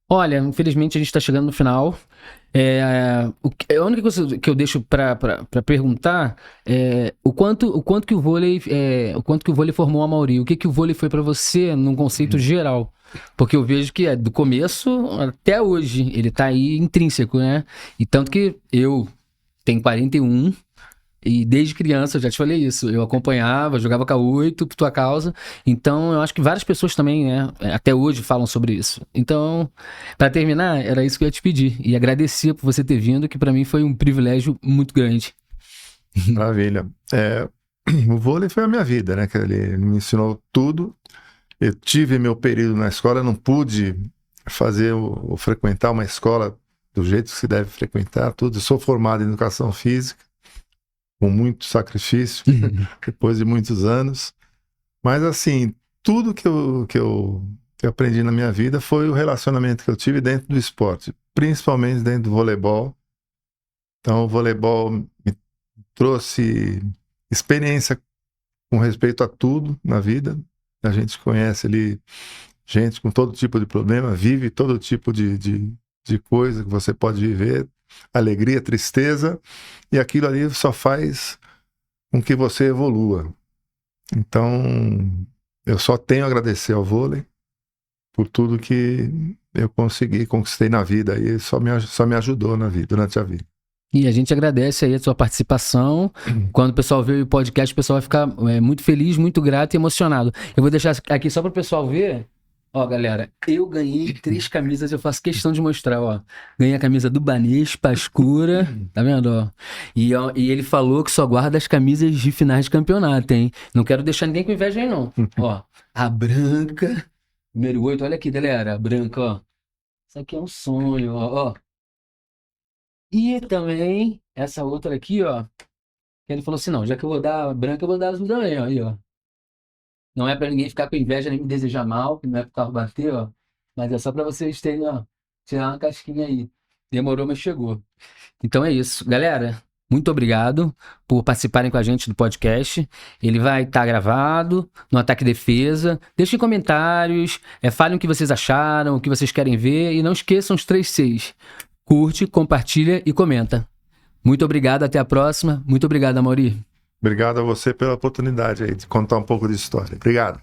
Olha, infelizmente a gente está chegando no final. A única coisa que eu deixo para perguntar é o quanto que o vôlei formou a Amaury. O que o vôlei foi para você num conceito geral? Porque eu vejo que do começo até hoje ele tá aí intrínseco, né? E tanto que eu tenho 41 e desde criança, eu já te falei isso, eu acompanhava, jogava K8 por tua causa, então eu acho que várias pessoas também, né, até hoje falam sobre isso. Então, para terminar, era isso que eu ia te pedir, e agradecer por você ter vindo, que para mim foi um privilégio muito grande. Maravilha. O vôlei foi a minha vida, né, que ele me ensinou tudo. Eu tive meu período na escola, não pude fazer ou frequentar uma escola do jeito que se deve frequentar, tudo. Eu sou formado em educação física, com muito sacrifício, depois de muitos anos. Mas, assim, tudo que eu aprendi na minha vida foi o relacionamento que eu tive dentro do esporte, principalmente dentro do voleibol. Então, o voleibol me trouxe experiência com respeito a tudo na vida. A gente conhece ali gente com todo tipo de problema, vive todo tipo de coisa que você pode viver, alegria, tristeza, e aquilo ali só faz com que você evolua. Então, eu só tenho a agradecer ao vôlei por tudo que eu conquistei na vida, e só me ajudou na vida, durante a vida. E a gente agradece aí a sua participação. Quando o pessoal vê o podcast, o pessoal vai ficar muito feliz, muito grato e emocionado. Eu vou deixar aqui só para o pessoal ver. Ó, galera, eu ganhei 3 camisas, eu faço questão de mostrar, ó. Ganhei a camisa do Banês, Pascura, tá vendo, ó? E ele falou que só guarda as camisas de finais de campeonato, hein? Não quero deixar ninguém com inveja aí, não. Ó, a branca, número 8, olha aqui, galera, a branca, ó. Isso aqui é um sonho, ó. E também, essa outra aqui, ó, que ele falou assim, não, já que eu vou dar a branca, eu vou dar azul também, ó, aí, ó. Não é pra ninguém ficar com inveja nem me desejar mal, não é pro carro bater, ó. Mas é só pra vocês terem, ó, tirar uma casquinha aí. Demorou, mas chegou. Então é isso. Galera, muito obrigado por participarem com a gente do podcast. Ele vai estar gravado no Ataque e Defesa. Deixem comentários, falem o que vocês acharam, o que vocês querem ver. E não esqueçam os 3 Cs. Curte, compartilha e comenta. Muito obrigado, até a próxima. Muito obrigado, Amaury. Obrigado a você pela oportunidade aí de contar um pouco de história. Obrigado.